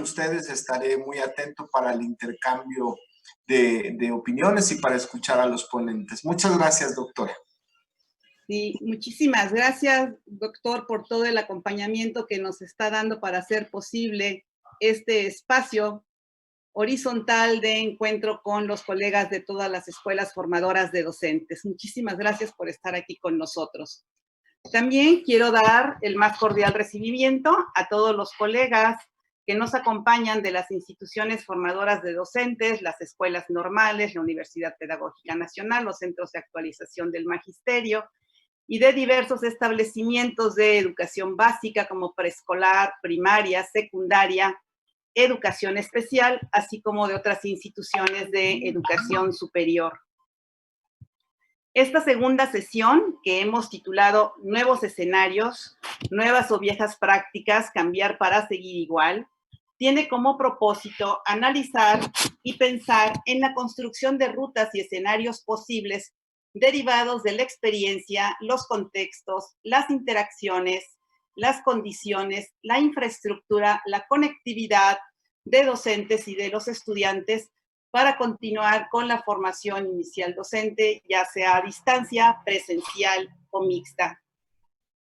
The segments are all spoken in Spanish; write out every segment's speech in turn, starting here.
ustedes, estaré muy atento para el intercambio de opiniones y para escuchar a los ponentes. Muchas gracias, doctora. Sí, muchísimas gracias, doctor, por todo el acompañamiento que nos está dando para hacer posible este espacio horizontal de encuentro con los colegas de todas las escuelas formadoras de docentes. Muchísimas gracias por estar aquí con nosotros. También quiero dar el más cordial recibimiento a todos los colegas que nos acompañan de las instituciones formadoras de docentes, las escuelas normales, la Universidad Pedagógica Nacional, los centros de actualización del magisterio y de diversos establecimientos de educación básica como preescolar, primaria, secundaria, educación especial, así como de otras instituciones de educación superior. Esta segunda sesión, que hemos titulado Nuevos escenarios, nuevas o viejas prácticas, cambiar para seguir igual, tiene como propósito analizar y pensar en la construcción de rutas y escenarios posibles derivados de la experiencia, los contextos, las interacciones, las condiciones, la infraestructura, la conectividad de docentes y de los estudiantes para continuar con la formación inicial docente, ya sea a distancia, presencial o mixta.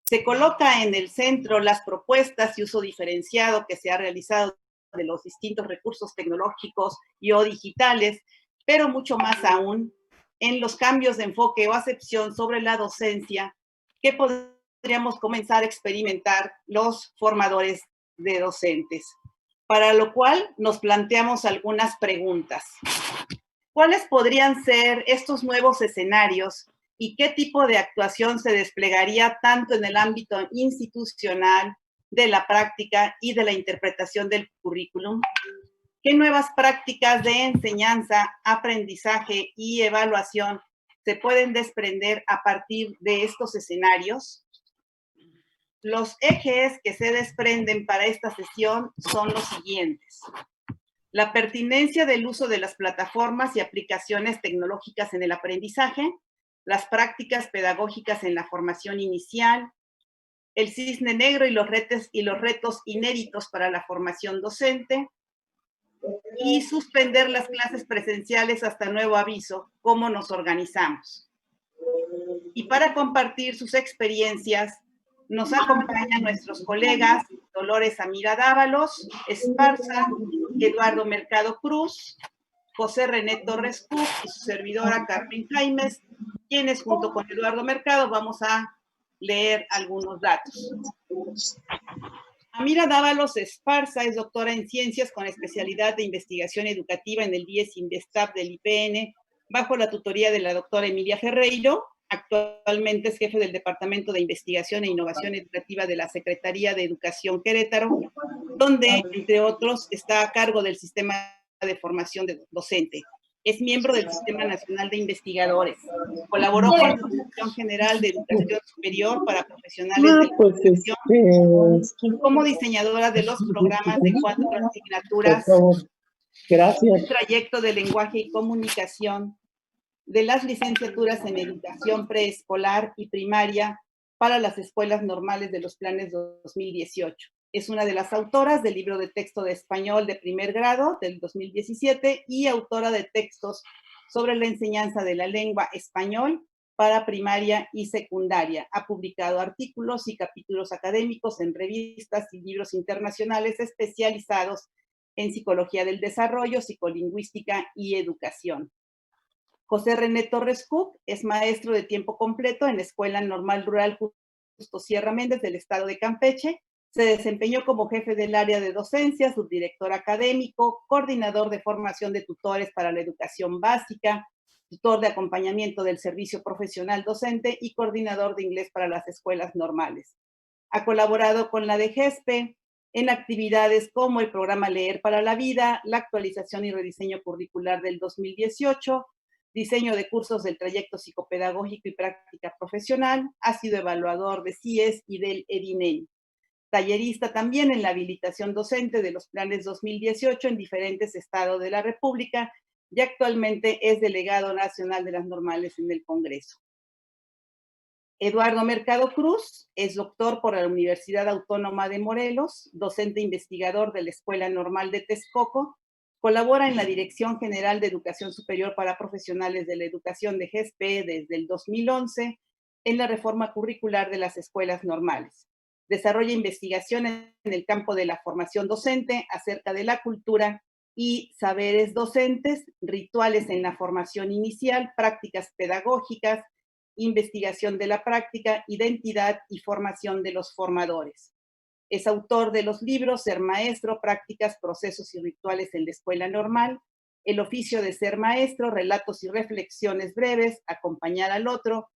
Se coloca en el centro las propuestas y uso diferenciado que se ha realizado de los distintos recursos tecnológicos y o digitales, pero mucho más aún en los cambios de enfoque o acepción sobre la docencia que podríamos comenzar a experimentar los formadores de docentes. Para lo cual nos planteamos algunas preguntas. ¿Cuáles podrían ser estos nuevos escenarios y qué tipo de actuación se desplegaría tanto en el ámbito institucional, de la práctica y de la interpretación del currículum? ¿Qué nuevas prácticas de enseñanza, aprendizaje y evaluación se pueden desprender a partir de estos escenarios? Los ejes que se desprenden para esta sesión son los siguientes. La pertinencia del uso de las plataformas y aplicaciones tecnológicas en el aprendizaje, las prácticas pedagógicas en la formación inicial, el cisne negro y los retos inéditos para la formación docente, y suspender las clases presenciales hasta nuevo aviso, cómo nos organizamos. Y para compartir sus experiencias, nos acompañan nuestros colegas Dolores Amira Dávalos, Esparza, Eduardo Mercado Cruz, José René Torres Cook y su servidora Carmen Jaimes, quienes junto con Eduardo Mercado vamos a leer algunos datos. Amira Dávalos Esparza es doctora en Ciencias con especialidad de Investigación Educativa en el IES Investap del IPN, bajo la tutoría de la doctora Emilia Ferreiro. Actualmente es jefe del Departamento de Investigación e Innovación Educativa de la Secretaría de Educación Querétaro, donde, entre otros, está a cargo del sistema de formación docente. Es miembro del Sistema Nacional de Investigadores. Colaboró con la Comisión General de Educación Superior para Profesionales de la Educación como diseñadora de los programas de 4 asignaturas. Gracias. El trayecto de lenguaje y comunicación de las licenciaturas en educación preescolar y primaria para las escuelas normales de los planes 2018. Es una de las autoras del libro de texto de español de primer grado del 2017 y autora de textos sobre la enseñanza de la lengua español para primaria y secundaria. Ha publicado artículos y capítulos académicos en revistas y libros internacionales especializados en psicología del desarrollo, psicolingüística y educación. José René Torres Cook es maestro de tiempo completo en la Escuela Normal Rural Justo Sierra Méndez del estado de Campeche. Se desempeñó como jefe del área de docencia, subdirector académico, coordinador de formación de tutores para la educación básica, tutor de acompañamiento del servicio profesional docente y coordinador de inglés para las escuelas normales. Ha colaborado con la DGESPE en actividades como el programa Leer para la Vida, la actualización y rediseño curricular del 2018, diseño de cursos del trayecto psicopedagógico y práctica profesional, ha sido evaluador de CIES y del EDINEM. Tallerista también en la habilitación docente de los planes 2018 en diferentes estados de la República y actualmente es delegado nacional de las normales en el Congreso. Eduardo Mercado Cruz es doctor por la Universidad Autónoma de Morelos, docente investigador de la Escuela Normal de Texcoco, colabora en la Dirección General de Educación Superior para Profesionales de la Educación de GESPE desde el 2011 en la reforma curricular de las escuelas normales. Desarrolla investigación en el campo de la formación docente acerca de la cultura y saberes docentes, rituales en la formación inicial, prácticas pedagógicas, investigación de la práctica, identidad y formación de los formadores. Es autor de los libros Ser Maestro, Prácticas, Procesos y Rituales en la Escuela Normal, El Oficio de Ser Maestro, Relatos y Reflexiones Breves, Acompañar al Otro,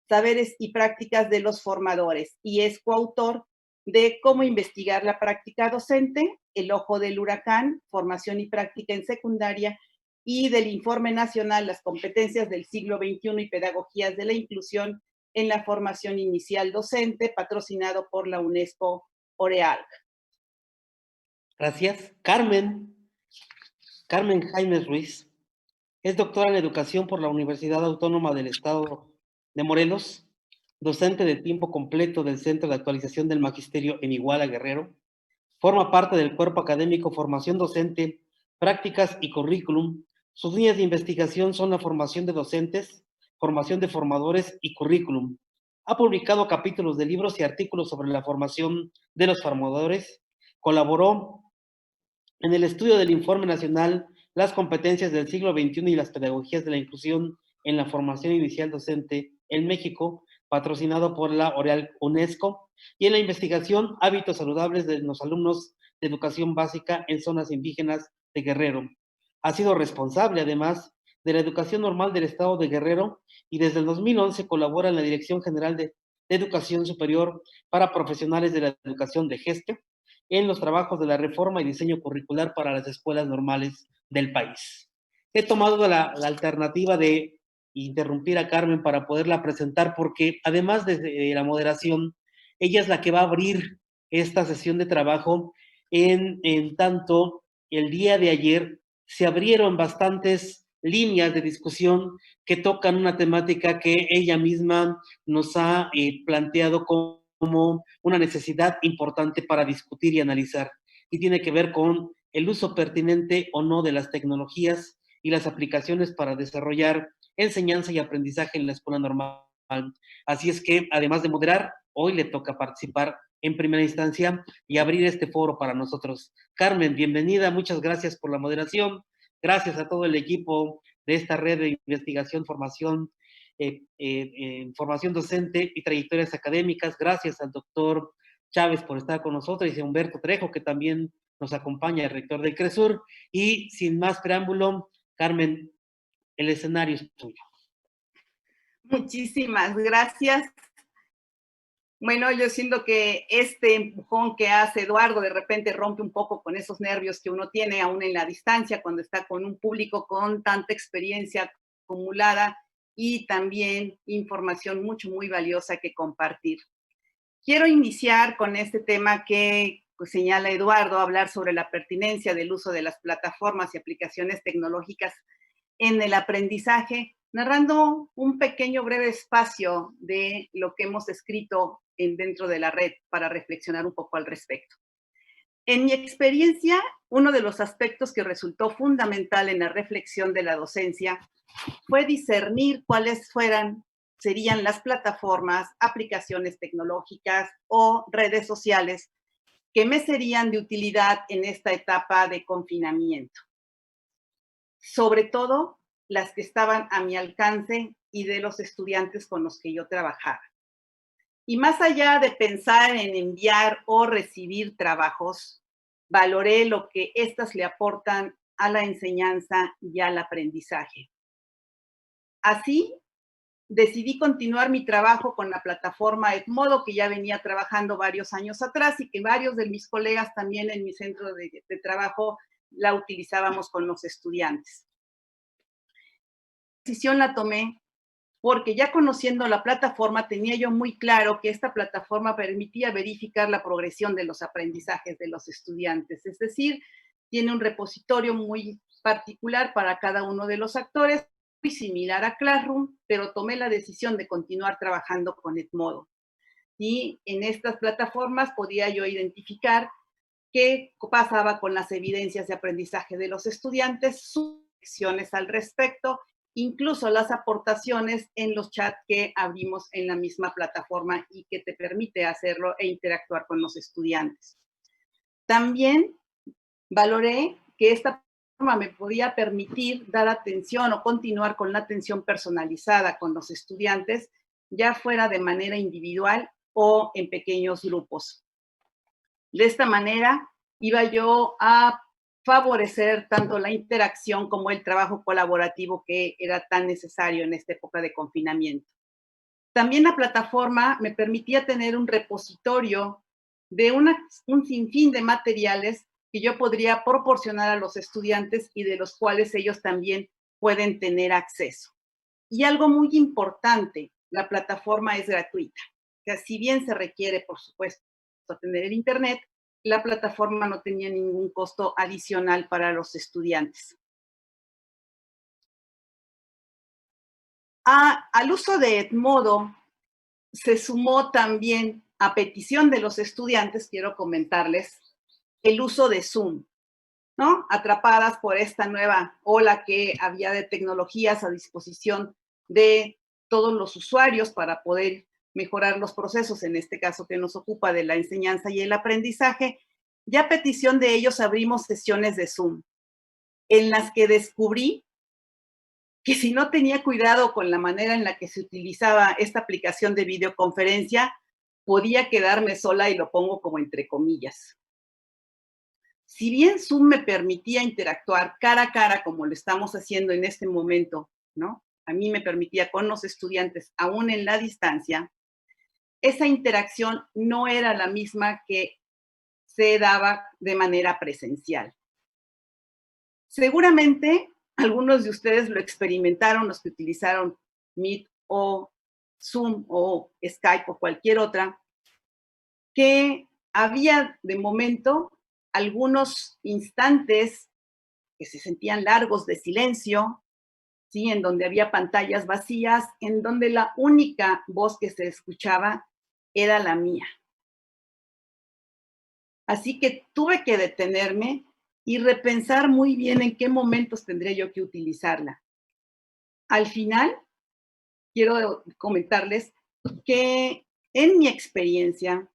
Saberes y Prácticas de los Formadores, y es coautor de Cómo investigar la práctica docente, El Ojo del Huracán, Formación y Práctica en Secundaria, y del Informe Nacional Las Competencias del Siglo XXI y Pedagogías de la Inclusión en la Formación Inicial Docente, patrocinado por la UNESCO Orealc. Gracias. Carmen Jaime Ruiz es doctora en Educación por la Universidad Autónoma del Estado de Morelos, docente de tiempo completo del Centro de Actualización del Magisterio en Iguala, Guerrero. Forma parte del cuerpo académico Formación Docente, Prácticas y Currículum. Sus líneas de investigación son la formación de docentes, formación de formadores y currículum. Ha publicado capítulos de libros y artículos sobre la formación de los formadores. Colaboró en el estudio del Informe Nacional Las Competencias del Siglo XXI y las Pedagogías de la Inclusión en la Formación Inicial Docente en México, patrocinado por la Oreal UNESCO, y en la investigación Hábitos Saludables de los Alumnos de Educación Básica en Zonas Indígenas de Guerrero. Ha sido responsable, además, de la educación normal del Estado de Guerrero y desde el 2011 colabora en la Dirección General de Educación Superior para Profesionales de la Educación de GESPE, en los trabajos de la reforma y diseño curricular para las escuelas normales del país. He tomado la alternativa de interrumpir a Carmen para poderla presentar porque además de la moderación, ella es la que va a abrir esta sesión de trabajo en tanto el día de ayer se abrieron bastantes líneas de discusión que tocan una temática que ella misma nos ha planteado como una necesidad importante para discutir y analizar, y tiene que ver con el uso pertinente o no de las tecnologías y las aplicaciones para desarrollar enseñanza y aprendizaje en la escuela normal. Así es que, además de moderar, hoy le toca participar en primera instancia y abrir este foro para nosotros. Carmen, bienvenida, muchas gracias por la moderación, gracias a todo el equipo de esta red de investigación, formación docente y trayectorias académicas. Gracias al doctor Chávez por estar con nosotros y a Humberto Trejo, que también nos acompaña, el rector del CRESUR. Y sin más preámbulo, Carmen, el escenario es tuyo. Muchísimas gracias. Bueno, yo siento que este empujón que hace Eduardo de repente rompe un poco con esos nervios que uno tiene aún en la distancia cuando está con un público con tanta experiencia acumulada y también información muy valiosa que compartir. Quiero iniciar con este tema que señala Eduardo, hablar sobre la pertinencia del uso de las plataformas y aplicaciones tecnológicas en el aprendizaje, narrando un pequeño breve espacio de lo que hemos escrito dentro de la red para reflexionar un poco al respecto. En mi experiencia, uno de los aspectos que resultó fundamental en la reflexión de la docencia fue discernir cuáles serían las plataformas, aplicaciones tecnológicas o redes sociales que me serían de utilidad en esta etapa de confinamiento. Sobre todo las que estaban a mi alcance y de los estudiantes con los que yo trabajaba. Y más allá de pensar en enviar o recibir trabajos, valoré lo que éstas le aportan a la enseñanza y al aprendizaje. Así, decidí continuar mi trabajo con la plataforma Edmodo, que ya venía trabajando varios años atrás y que varios de mis colegas también en mi centro de trabajo la utilizábamos con los estudiantes. La decisión la tomé porque ya conociendo la plataforma tenía yo muy claro que esta plataforma permitía verificar la progresión de los aprendizajes de los estudiantes, es decir, tiene un repositorio muy particular para cada uno de los actores similar a Classroom, pero tomé la decisión de continuar trabajando con Edmodo. Y en estas plataformas podía yo identificar qué pasaba con las evidencias de aprendizaje de los estudiantes, sus acciones al respecto, incluso las aportaciones en los chats que abrimos en la misma plataforma y que te permite hacerlo e interactuar con los estudiantes. También valoré que esta plataforma me podía permitir dar atención o continuar con la atención personalizada con los estudiantes, ya fuera de manera individual o en pequeños grupos. De esta manera, iba yo a favorecer tanto la interacción como el trabajo colaborativo que era tan necesario en esta época de confinamiento. También la plataforma me permitía tener un repositorio de un sinfín de materiales que yo podría proporcionar a los estudiantes y de los cuales ellos también pueden tener acceso. Y algo muy importante, la plataforma es gratuita. O sea, si bien se requiere, por supuesto, tener el internet, la plataforma no tenía ningún costo adicional para los estudiantes. Al uso de Edmodo se sumó también, a petición de los estudiantes, quiero comentarles, el uso de Zoom, ¿no? Atrapadas por esta nueva ola que había de tecnologías a disposición de todos los usuarios para poder mejorar los procesos, en este caso que nos ocupa de la enseñanza y el aprendizaje, ya a petición de ellos abrimos sesiones de Zoom, en las que descubrí que si no tenía cuidado con la manera en la que se utilizaba esta aplicación de videoconferencia, podía quedarme sola, y lo pongo como entre comillas. Si bien Zoom me permitía interactuar cara a cara, como lo estamos haciendo en este momento, ¿no? A mí me permitía con los estudiantes, aún en la distancia, esa interacción no era la misma que se daba de manera presencial. Seguramente algunos de ustedes lo experimentaron, los que utilizaron Meet o Zoom o Skype o cualquier otra, que había de momento algunos instantes que se sentían largos de silencio, ¿sí? En donde había pantallas vacías, en donde la única voz que se escuchaba era la mía. Así que tuve que detenerme y repensar muy bien en qué momentos tendría yo que utilizarla. Al final, quiero comentarles que en mi experiencia,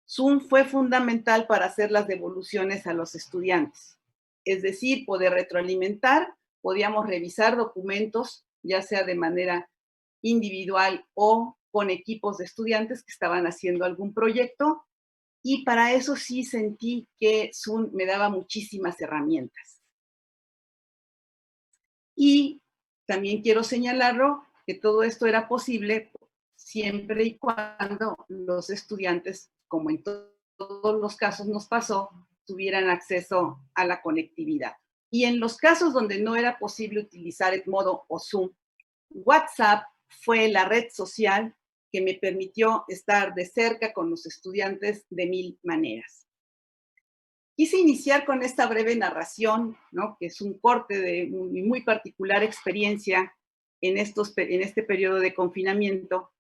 Zoom fue fundamental para hacer las devoluciones a los estudiantes. Es decir, poder retroalimentar, podíamos revisar documentos, ya sea de manera individual o con equipos de estudiantes que estaban haciendo algún proyecto, y para eso sí sentí que Zoom me daba muchísimas herramientas. Y también quiero señalarlo, que todo esto era posible siempre y cuando los estudiantes, como en todos los casos nos pasó, tuvieran acceso a la conectividad. Y en los casos donde no era posible utilizar Edmodo o Zoom, WhatsApp fue la red social que me permitió estar de cerca con los estudiantes de 1000 maneras. Quise iniciar con esta breve narración, ¿no? Que es un corte de mi muy particular experiencia en este periodo de confinamiento,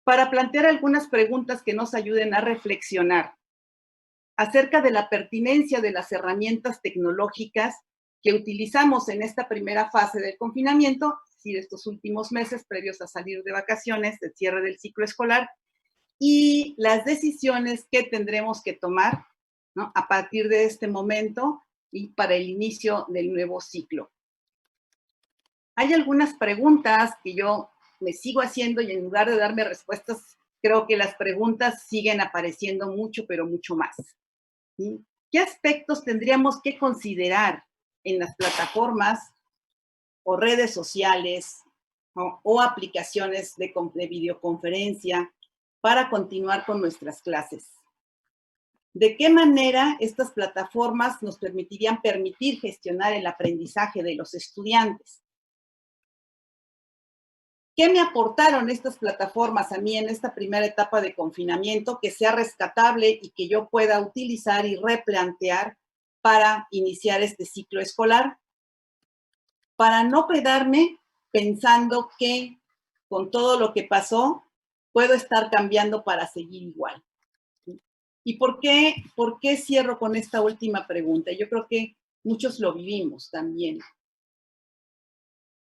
para plantear algunas preguntas que nos ayuden a reflexionar acerca de la pertinencia de las herramientas tecnológicas que utilizamos en esta primera fase del confinamiento, es decir, estos últimos meses previos a salir de vacaciones, del cierre del ciclo escolar, y las decisiones que tendremos que tomar, ¿no? A partir de este momento y para el inicio del nuevo ciclo. Hay algunas preguntas que yo me sigo haciendo, y en lugar de darme respuestas, creo que las preguntas siguen apareciendo mucho, pero mucho más. ¿Sí? ¿Qué aspectos tendríamos que considerar en las plataformas o redes sociales, ¿no? O aplicaciones de videoconferencia para continuar con nuestras clases? ¿De qué manera estas plataformas nos permitirían gestionar el aprendizaje de los estudiantes? ¿Qué me aportaron estas plataformas a mí en esta primera etapa de confinamiento que sea rescatable y que yo pueda utilizar y replantear para iniciar este ciclo escolar? Para no quedarme pensando que con todo lo que pasó, puedo estar cambiando para seguir igual. ¿Y por qué cierro con esta última pregunta? Yo creo que muchos lo vivimos también.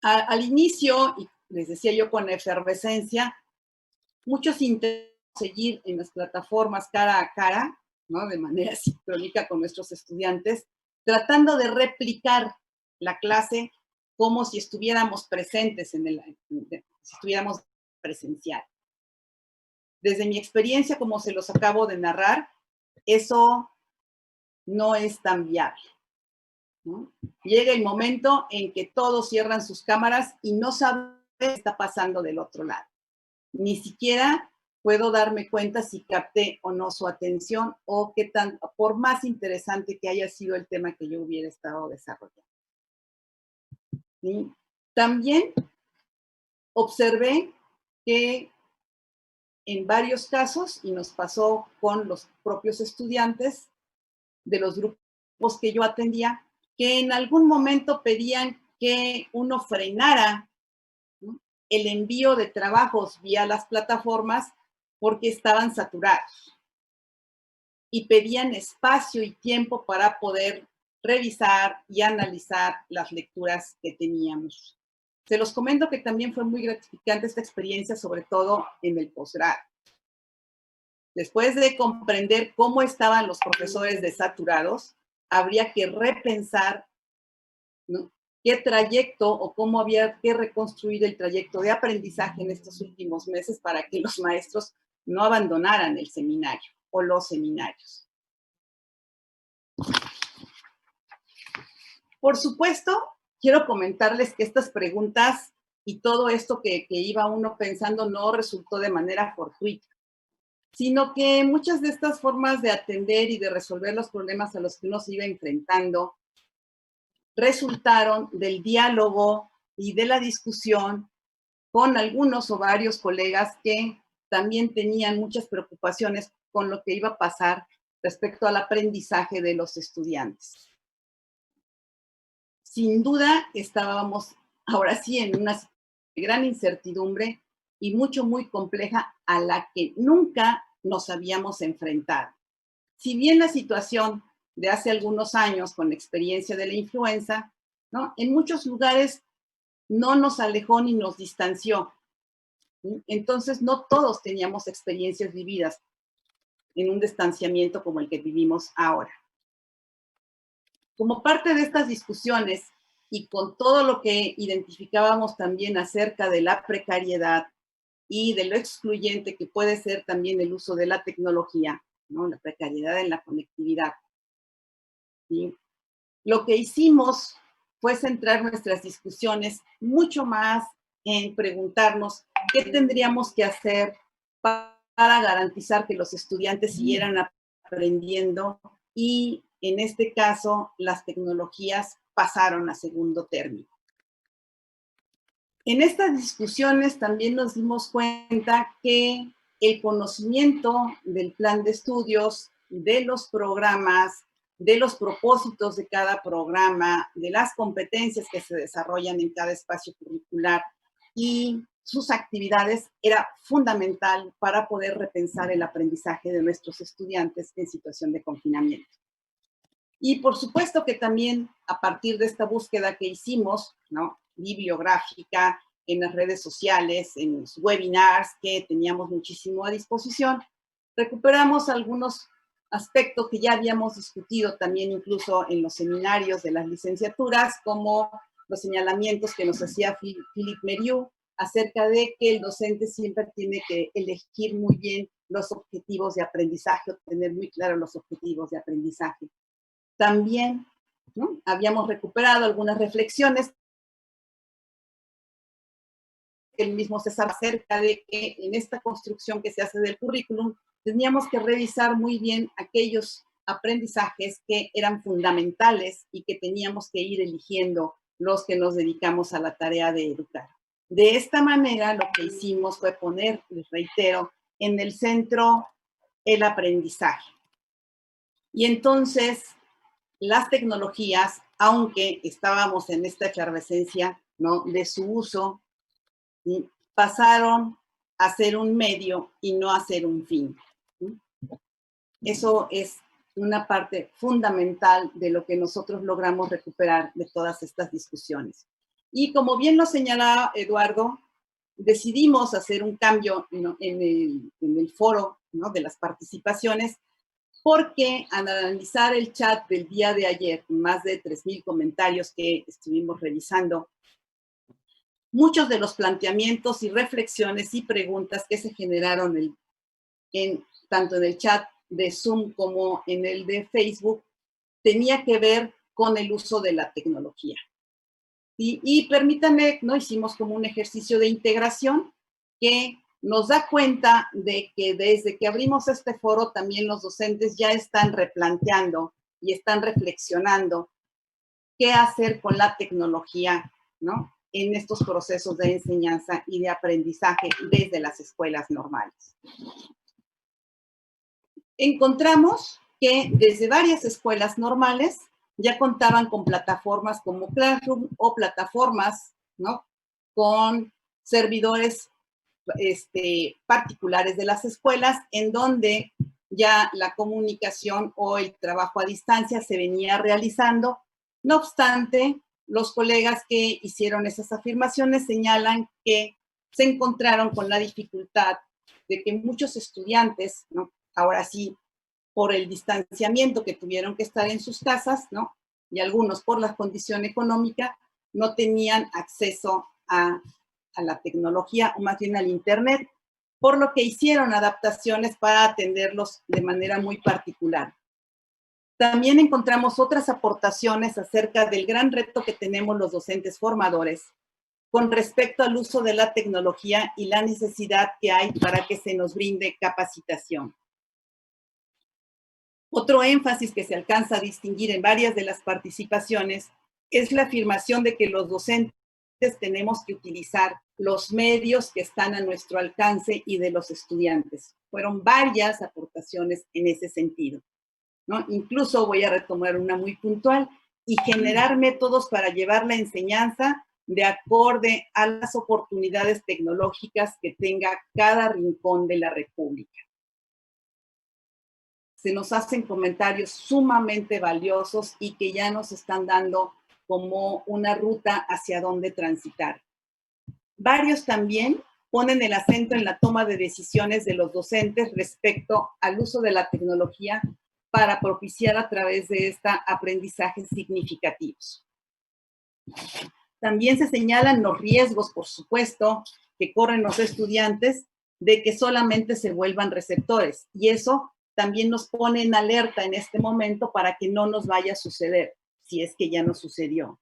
Al inicio, y les decía yo con efervescencia, muchos intentan seguir en las plataformas cara a cara, ¿no? De manera sincrónica con nuestros estudiantes, tratando de replicar la clase como si estuviéramos presentes si estuviéramos presencial. Desde mi experiencia, como se los acabo de narrar, eso no es tan viable, ¿no? Llega el momento en que todos cierran sus cámaras y no saben qué está pasando del otro lado. Ni siquiera puedo darme cuenta si capté o no su atención o qué tan, por más interesante que haya sido el tema que yo hubiera estado desarrollando. ¿Sí? También observé que en varios casos, y nos pasó con los propios estudiantes de los grupos que yo atendía, que en algún momento pedían que uno frenara, ¿no?, el envío de trabajos vía las plataformas porque estaban saturados y pedían espacio y tiempo para poder revisar y analizar las lecturas que teníamos. Se los comento que también fue muy gratificante esta experiencia, sobre todo en el posgrado. Después de comprender cómo estaban los profesores desaturados, habría que repensar, ¿no?, qué trayecto o cómo había que reconstruir el trayecto de aprendizaje en estos últimos meses para que los maestros no abandonaran el seminario o los seminarios. Por supuesto, quiero comentarles que estas preguntas y todo esto que iba uno pensando no resultó de manera fortuita, sino que muchas de estas formas de atender y de resolver los problemas a los que uno se iba enfrentando resultaron del diálogo y de la discusión con algunos o varios colegas que también tenían muchas preocupaciones con lo que iba a pasar respecto al aprendizaje de los estudiantes. Sin duda, estábamos ahora sí en una gran incertidumbre y muy compleja a la que nunca nos habíamos enfrentado. Si bien la situación de hace algunos años con la experiencia de la influenza, ¿no?, en muchos lugares no nos alejó ni nos distanció. Entonces, no todos teníamos experiencias vividas en un distanciamiento como el que vivimos ahora. Como parte de estas discusiones y con todo lo que identificábamos también acerca de la precariedad y de lo excluyente que puede ser también el uso de la tecnología, ¿no?, la precariedad en la conectividad, ¿sí?, lo que hicimos fue centrar nuestras discusiones mucho más en preguntarnos qué tendríamos que hacer para garantizar que los estudiantes siguieran aprendiendo y, en este caso, las tecnologías pasaron a segundo término. En estas discusiones también nos dimos cuenta que el conocimiento del plan de estudios, de los programas, de los propósitos de cada programa, de las competencias que se desarrollan en cada espacio curricular y sus actividades era fundamental para poder repensar el aprendizaje de nuestros estudiantes en situación de confinamiento. Y por supuesto que también a partir de esta búsqueda que hicimos, ¿no?, bibliográfica, en las redes sociales, en los webinars que teníamos muchísimo a disposición, recuperamos algunos aspectos que ya habíamos discutido también incluso en los seminarios de las licenciaturas, como los señalamientos que nos hacía Philippe Merieux acerca de que el docente siempre tiene que elegir muy bien los objetivos de aprendizaje, tener muy claros los objetivos de aprendizaje. También, ¿no?, habíamos recuperado algunas reflexiones que el mismo César acerca de que en esta construcción que se hace del currículum teníamos que revisar muy bien aquellos aprendizajes que eran fundamentales y que teníamos que ir eligiendo los que nos dedicamos a la tarea de educar. De esta manera, lo que hicimos fue poner, les reitero, en el centro el aprendizaje. Y entonces, las tecnologías, aunque estábamos en esta efervescencia, ¿no?, de su uso, pasaron a ser un medio y no a ser un fin. Eso es una parte fundamental de lo que nosotros logramos recuperar de todas estas discusiones. Y como bien lo señalaba Eduardo, decidimos hacer un cambio, ¿no?, en el foro, ¿no?, de las participaciones, porque al analizar el chat del día de ayer, más de 3,000 comentarios que estuvimos revisando, muchos de los planteamientos y reflexiones y preguntas que se generaron tanto en el chat de Zoom como en el de Facebook, tenía que ver con el uso de la tecnología. Y permítanme, ¿no?, hicimos como un ejercicio de integración que nos da cuenta de que desde que abrimos este foro también los docentes ya están replanteando y están reflexionando qué hacer con la tecnología, ¿no?, en estos procesos de enseñanza y de aprendizaje desde las escuelas normales. Encontramos que desde varias escuelas normales ya contaban con plataformas como Classroom o plataformas, ¿no?, con servidores particulares de las escuelas, en donde ya la comunicación o el trabajo a distancia se venía realizando. No obstante, los colegas que hicieron esas afirmaciones señalan que se encontraron con la dificultad de que muchos estudiantes, ¿no?, ahora sí, por el distanciamiento que tuvieron que estar en sus casas, ¿no?, y algunos por la condición económica, no tenían acceso a la tecnología, o más bien al Internet, por lo que hicieron adaptaciones para atenderlos de manera muy particular. También encontramos otras aportaciones acerca del gran reto que tenemos los docentes formadores con respecto al uso de la tecnología y la necesidad que hay para que se nos brinde capacitación. Otro énfasis que se alcanza a distinguir en varias de las participaciones es la afirmación de que los docentes tenemos que utilizar los medios que están a nuestro alcance y de los estudiantes. Fueron varias aportaciones en ese sentido, ¿no? Incluso voy a retomar una muy puntual: y generar métodos para llevar la enseñanza de acorde a las oportunidades tecnológicas que tenga cada rincón de la República. Se nos hacen comentarios sumamente valiosos y que ya nos están dando como una ruta hacia dónde transitar. Varios también ponen el acento en la toma de decisiones de los docentes respecto al uso de la tecnología para propiciar a través de esta aprendizajes significativos. También se señalan los riesgos, por supuesto, que corren los estudiantes de que solamente se vuelvan receptores, y eso también nos pone en alerta en este momento para que no nos vaya a suceder, si es que ya nos sucedió.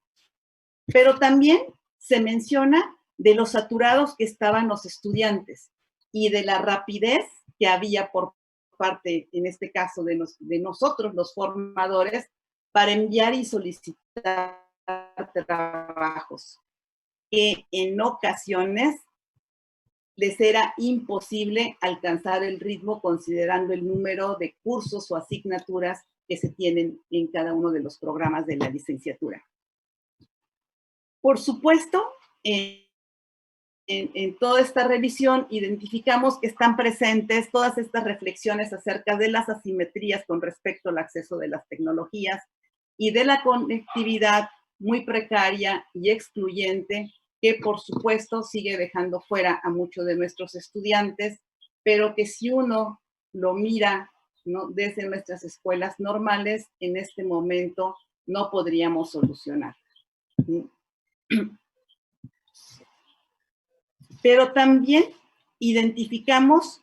Pero también se menciona de los saturados que estaban los estudiantes y de la rapidez que había por parte, en este caso, de nosotros, los formadores, para enviar y solicitar trabajos, que en ocasiones les era imposible alcanzar el ritmo considerando el número de cursos o asignaturas que se tienen en cada uno de los programas de la licenciatura. Por supuesto, en toda esta revisión identificamos que están presentes todas estas reflexiones acerca de las asimetrías con respecto al acceso de las tecnologías y de la conectividad muy precaria y excluyente que, por supuesto, sigue dejando fuera a muchos de nuestros estudiantes, pero que si uno lo mira, ¿no?, desde nuestras escuelas normales, en este momento no podríamos solucionar. Pero también identificamos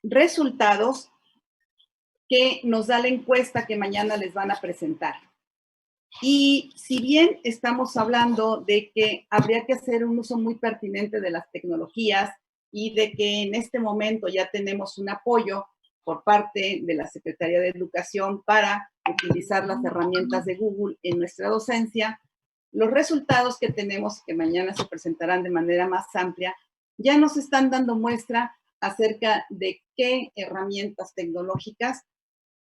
resultados que nos da la encuesta que mañana les van a presentar. Y si bien estamos hablando de que habría que hacer un uso muy pertinente de las tecnologías y de que en este momento ya tenemos un apoyo por parte de la Secretaría de Educación para utilizar las herramientas de Google en nuestra docencia, los resultados que tenemos, que mañana se presentarán de manera más amplia, ya nos están dando muestra acerca de qué herramientas tecnológicas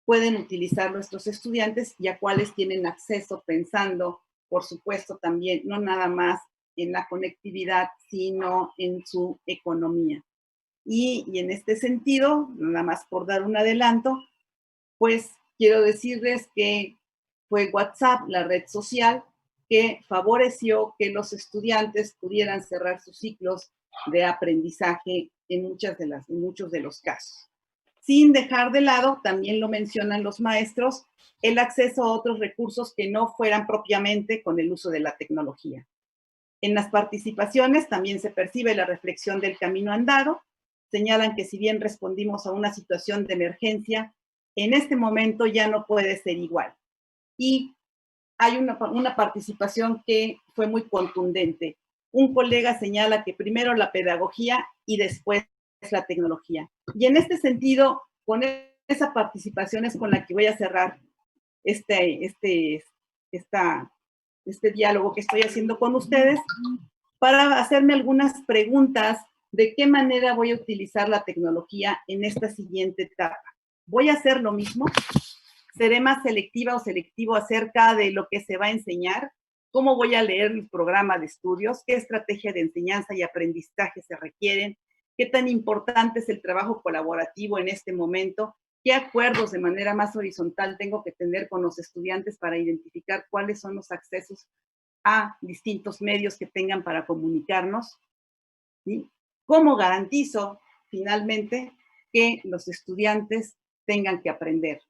pueden utilizar nuestros estudiantes y a cuáles tienen acceso, pensando, por supuesto, también, no nada más en la conectividad, sino en su economía. Y en este sentido, nada más por dar un adelanto, pues quiero decirles que fue WhatsApp, la red social, que favoreció que los estudiantes pudieran cerrar sus ciclos de aprendizaje en muchos de los casos. Sin dejar de lado, también lo mencionan los maestros, el acceso a otros recursos que no fueran propiamente con el uso de la tecnología. En las participaciones también se percibe la reflexión del camino andado. Señalan que si bien respondimos a una situación de emergencia, en este momento ya no puede ser igual. Y hay una participación que fue muy contundente. Un colega señala que primero la pedagogía y después la tecnología. Y en este sentido, con esa participación es con la que voy a cerrar este diálogo que estoy haciendo con ustedes para hacerme algunas preguntas de qué manera voy a utilizar la tecnología en esta siguiente etapa. ¿Voy a hacer lo mismo? ¿Seré más selectiva o selectivo acerca de lo que se va a enseñar? ¿Cómo voy a leer el programa de estudios? ¿Qué estrategia de enseñanza y aprendizaje se requieren? ¿Qué tan importante es el trabajo colaborativo en este momento? ¿Qué acuerdos de manera más horizontal tengo que tener con los estudiantes para identificar cuáles son los accesos a distintos medios que tengan para comunicarnos? ¿Sí? ¿Cómo garantizo finalmente que los estudiantes tengan que aprender?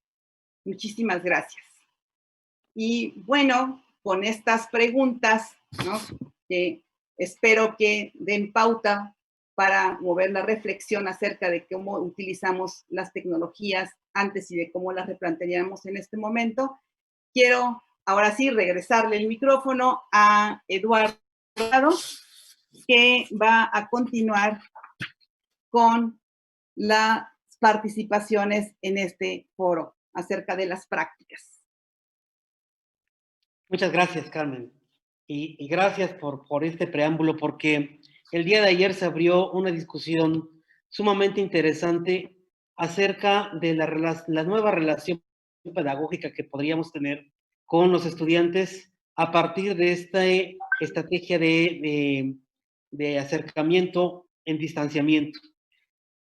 Muchísimas gracias. Y bueno, con estas preguntas, ¿no?, que espero que den pauta para mover la reflexión acerca de cómo utilizamos las tecnologías antes y de cómo las replantearíamos en este momento, quiero ahora sí regresarle el micrófono a Eduardo, que va a continuar con las participaciones en este foro acerca de las prácticas. Muchas gracias, Carmen. Y gracias por este preámbulo, porque el día de ayer se abrió una discusión sumamente interesante acerca de la nueva relación pedagógica que podríamos tener con los estudiantes a partir de esta estrategia de acercamiento en distanciamiento.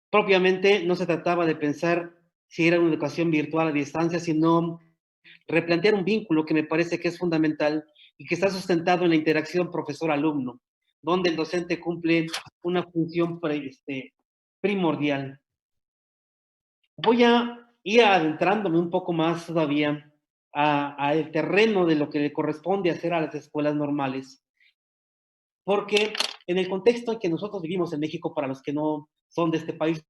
Propiamente no se trataba de pensar si era una educación virtual a distancia, sino replantear un vínculo que me parece que es fundamental y que está sustentado en la interacción profesor-alumno, donde el docente cumple una función primordial. Voy a ir adentrándome un poco más todavía al terreno de lo que le corresponde hacer a las escuelas normales, porque en el contexto en que nosotros vivimos en México, para los que no son de este país,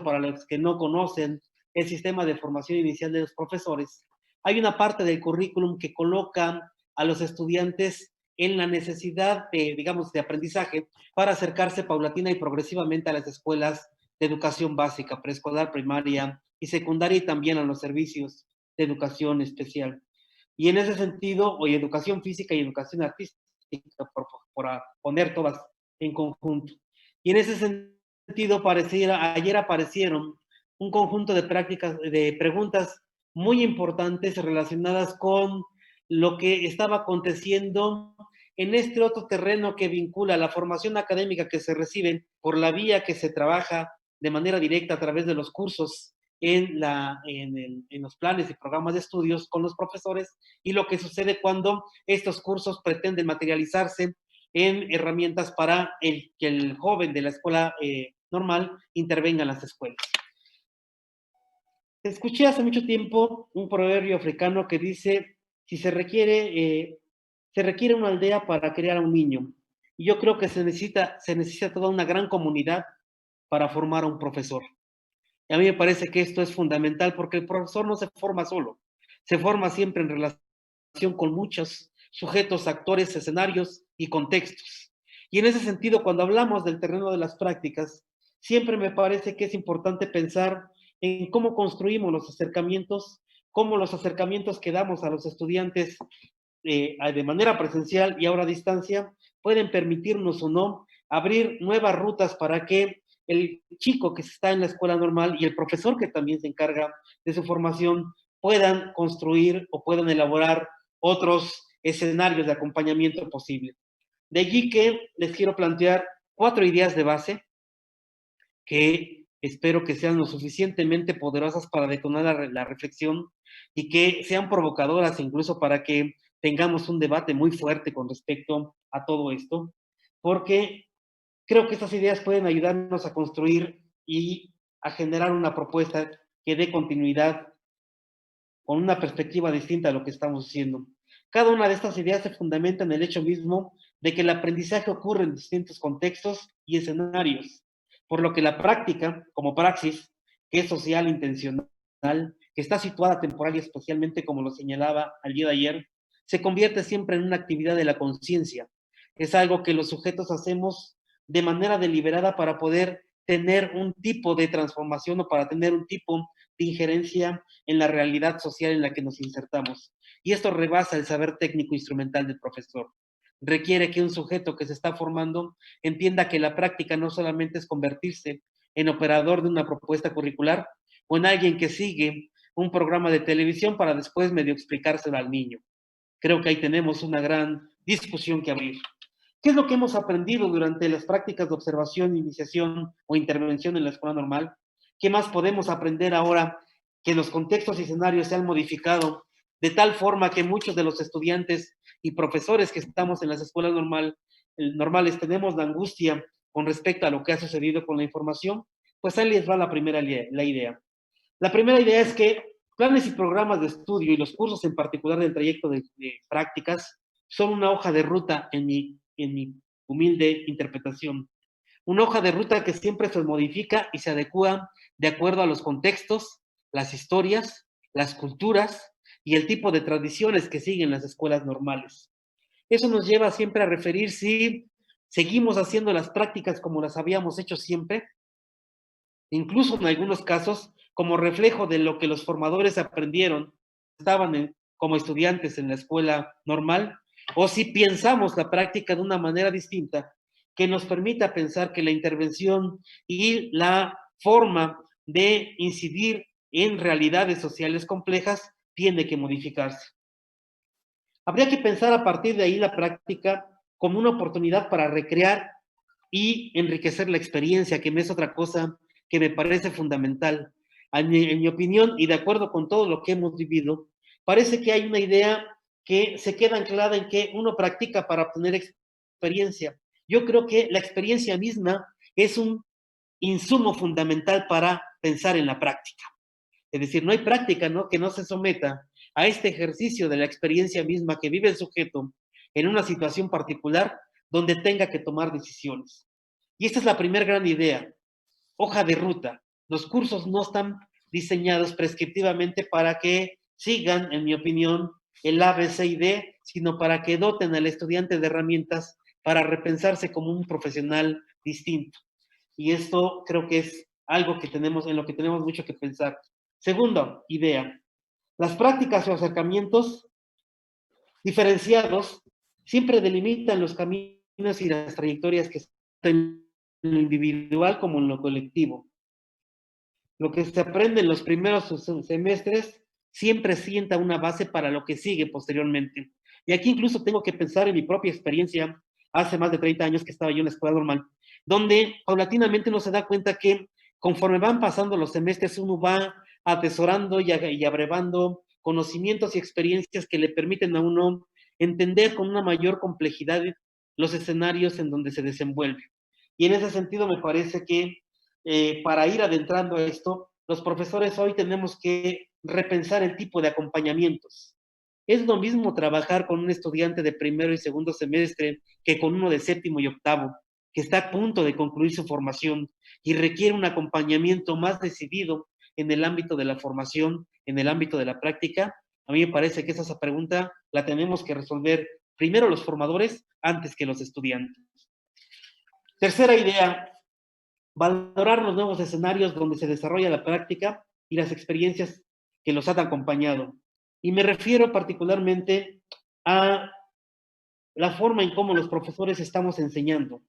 para los que no conocen el sistema de formación inicial de los profesores, hay una parte del currículum que coloca a los estudiantes en la necesidad de, digamos, de aprendizaje para acercarse paulatina y progresivamente a las escuelas de educación básica, preescolar, primaria y secundaria, y también a los servicios de educación especial. Y en ese sentido, hoy educación física y educación artística, por poner todas en conjunto. Y en ese sentido, ayer aparecieron un conjunto de prácticas, de preguntas muy importantes relacionadas con lo que estaba aconteciendo en este otro terreno que vincula la formación académica que se recibe por la vía que se trabaja de manera directa a través de los cursos en los planes y programas de estudios con los profesores, y lo que sucede cuando estos cursos pretenden materializarse en herramientas para que el joven de la escuela normal intervenga en las escuelas. Escuché hace mucho tiempo un proverbio africano que dice, si se requiere una aldea para crear a un niño. Y yo creo que se necesita toda una gran comunidad para formar a un profesor. Y a mí me parece que esto es fundamental, porque el profesor no se forma solo, se forma siempre en relación con muchos sujetos, actores, escenarios y contextos. Y en ese sentido, cuando hablamos del terreno de las prácticas, siempre me parece que es importante pensar en cómo construimos los acercamientos, cómo los acercamientos que damos a los estudiantes de manera presencial y ahora a distancia pueden permitirnos o no abrir nuevas rutas para que el chico que está en la escuela normal y el profesor que también se encarga de su formación puedan construir o puedan elaborar otros escenarios de acompañamiento posible. De allí que les quiero plantear 4 ideas de base que espero que sean lo suficientemente poderosas para detonar la reflexión y que sean provocadoras incluso para que tengamos un debate muy fuerte con respecto a todo esto, porque creo que estas ideas pueden ayudarnos a construir y a generar una propuesta que dé continuidad con una perspectiva distinta a lo que estamos haciendo. Cada una de estas ideas se fundamenta en el hecho mismo de que el aprendizaje ocurre en distintos contextos y escenarios, por lo que la práctica, como praxis, que es social, intencional, que está situada temporal y espacialmente, como lo señalaba al día de ayer, se convierte siempre en una actividad de la conciencia. Es algo que los sujetos hacemos de manera deliberada para poder tener un tipo de transformación o para tener un tipo de injerencia en la realidad social en la que nos insertamos. Y esto rebasa el saber técnico instrumental del profesor. Requiere que un sujeto que se está formando entienda que la práctica no solamente es convertirse en operador de una propuesta curricular o en alguien que sigue un programa de televisión para después medio explicárselo al niño. Creo que ahí tenemos una gran discusión que abrir. ¿Qué es lo que hemos aprendido durante las prácticas de observación, iniciación o intervención en la escuela normal? ¿Qué más podemos aprender ahora que los contextos y escenarios se han modificado de tal forma que muchos de los estudiantes y profesores que estamos en las escuelas normales tenemos la angustia con respecto a lo que ha sucedido con la información? Pues ahí les va la primera idea. La primera idea es que planes y programas de estudio y los cursos en particular del trayecto de prácticas son una hoja de ruta en mi humilde interpretación. Una hoja de ruta que siempre se modifica y se adecua de acuerdo a los contextos, las historias, las culturas y el tipo de tradiciones que siguen las escuelas normales. Eso nos lleva siempre a referir si seguimos haciendo las prácticas como las habíamos hecho siempre, incluso en algunos casos como reflejo de lo que los formadores aprendieron, estaban como estudiantes en la escuela normal, o si pensamos la práctica de una manera distinta que nos permita pensar que la intervención y la forma de incidir en realidades sociales complejas tiene que modificarse. Habría que pensar a partir de ahí la práctica como una oportunidad para recrear y enriquecer la experiencia, que me es otra cosa que me parece fundamental. En mi opinión, y de acuerdo con todo lo que hemos vivido, parece que hay una idea que se queda anclada en que uno practica para obtener experiencia. Yo creo que la experiencia misma es un insumo fundamental para pensar en la práctica. Es decir, no hay práctica, ¿no?, que no se someta a este ejercicio de la experiencia misma que vive el sujeto en una situación particular donde tenga que tomar decisiones. Y esta es la primera gran idea, hoja de ruta. Los cursos no están diseñados prescriptivamente para que sigan, en mi opinión, el A, B, C y D, sino para que doten al estudiante de herramientas para repensarse como un profesional distinto. Y esto creo que es algo que en lo que tenemos mucho que pensar. Segunda idea, las prácticas o acercamientos diferenciados siempre delimitan los caminos y las trayectorias que están en lo individual como en lo colectivo. Lo que se aprende en los primeros semestres siempre sienta una base para lo que sigue posteriormente. Y aquí incluso tengo que pensar en mi propia experiencia, hace más de 30 años que estaba yo en la escuela normal, donde paulatinamente uno se da cuenta que conforme van pasando los semestres, uno va atesorando y abrevando conocimientos y experiencias que le permiten a uno entender con una mayor complejidad los escenarios en donde se desenvuelve. Y en ese sentido me parece que para ir adentrando a esto, los profesores hoy tenemos que repensar el tipo de acompañamientos. Es lo mismo trabajar con un estudiante de primero y segundo semestre que con uno de séptimo y octavo, que está a punto de concluir su formación y requiere un acompañamiento más decidido en el ámbito de la formación, en el ámbito de la práctica. A mí me parece que esa pregunta la tenemos que resolver primero los formadores antes que los estudiantes. Tercera idea, valorar los nuevos escenarios donde se desarrolla la práctica y las experiencias que los han acompañado. Y me refiero particularmente a la forma en cómo los profesores estamos enseñando.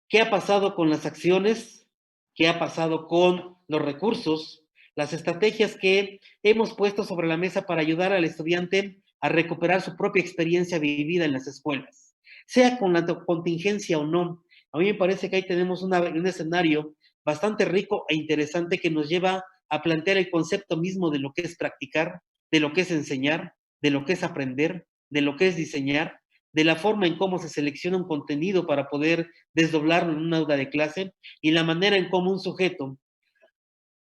¿Qué ha pasado con las acciones? ¿Qué ha pasado con los recursos? Las estrategias que hemos puesto sobre la mesa para ayudar al estudiante a recuperar su propia experiencia vivida en las escuelas. sea con la contingencia o no. A mí me parece que ahí tenemos un escenario bastante rico e interesante que nos lleva a plantear el concepto mismo de lo que es practicar, de lo que es enseñar, de lo que es aprender, de lo que es diseñar, de la forma en cómo se selecciona un contenido para poder desdoblarlo en un aula de clase y la manera en cómo un sujeto,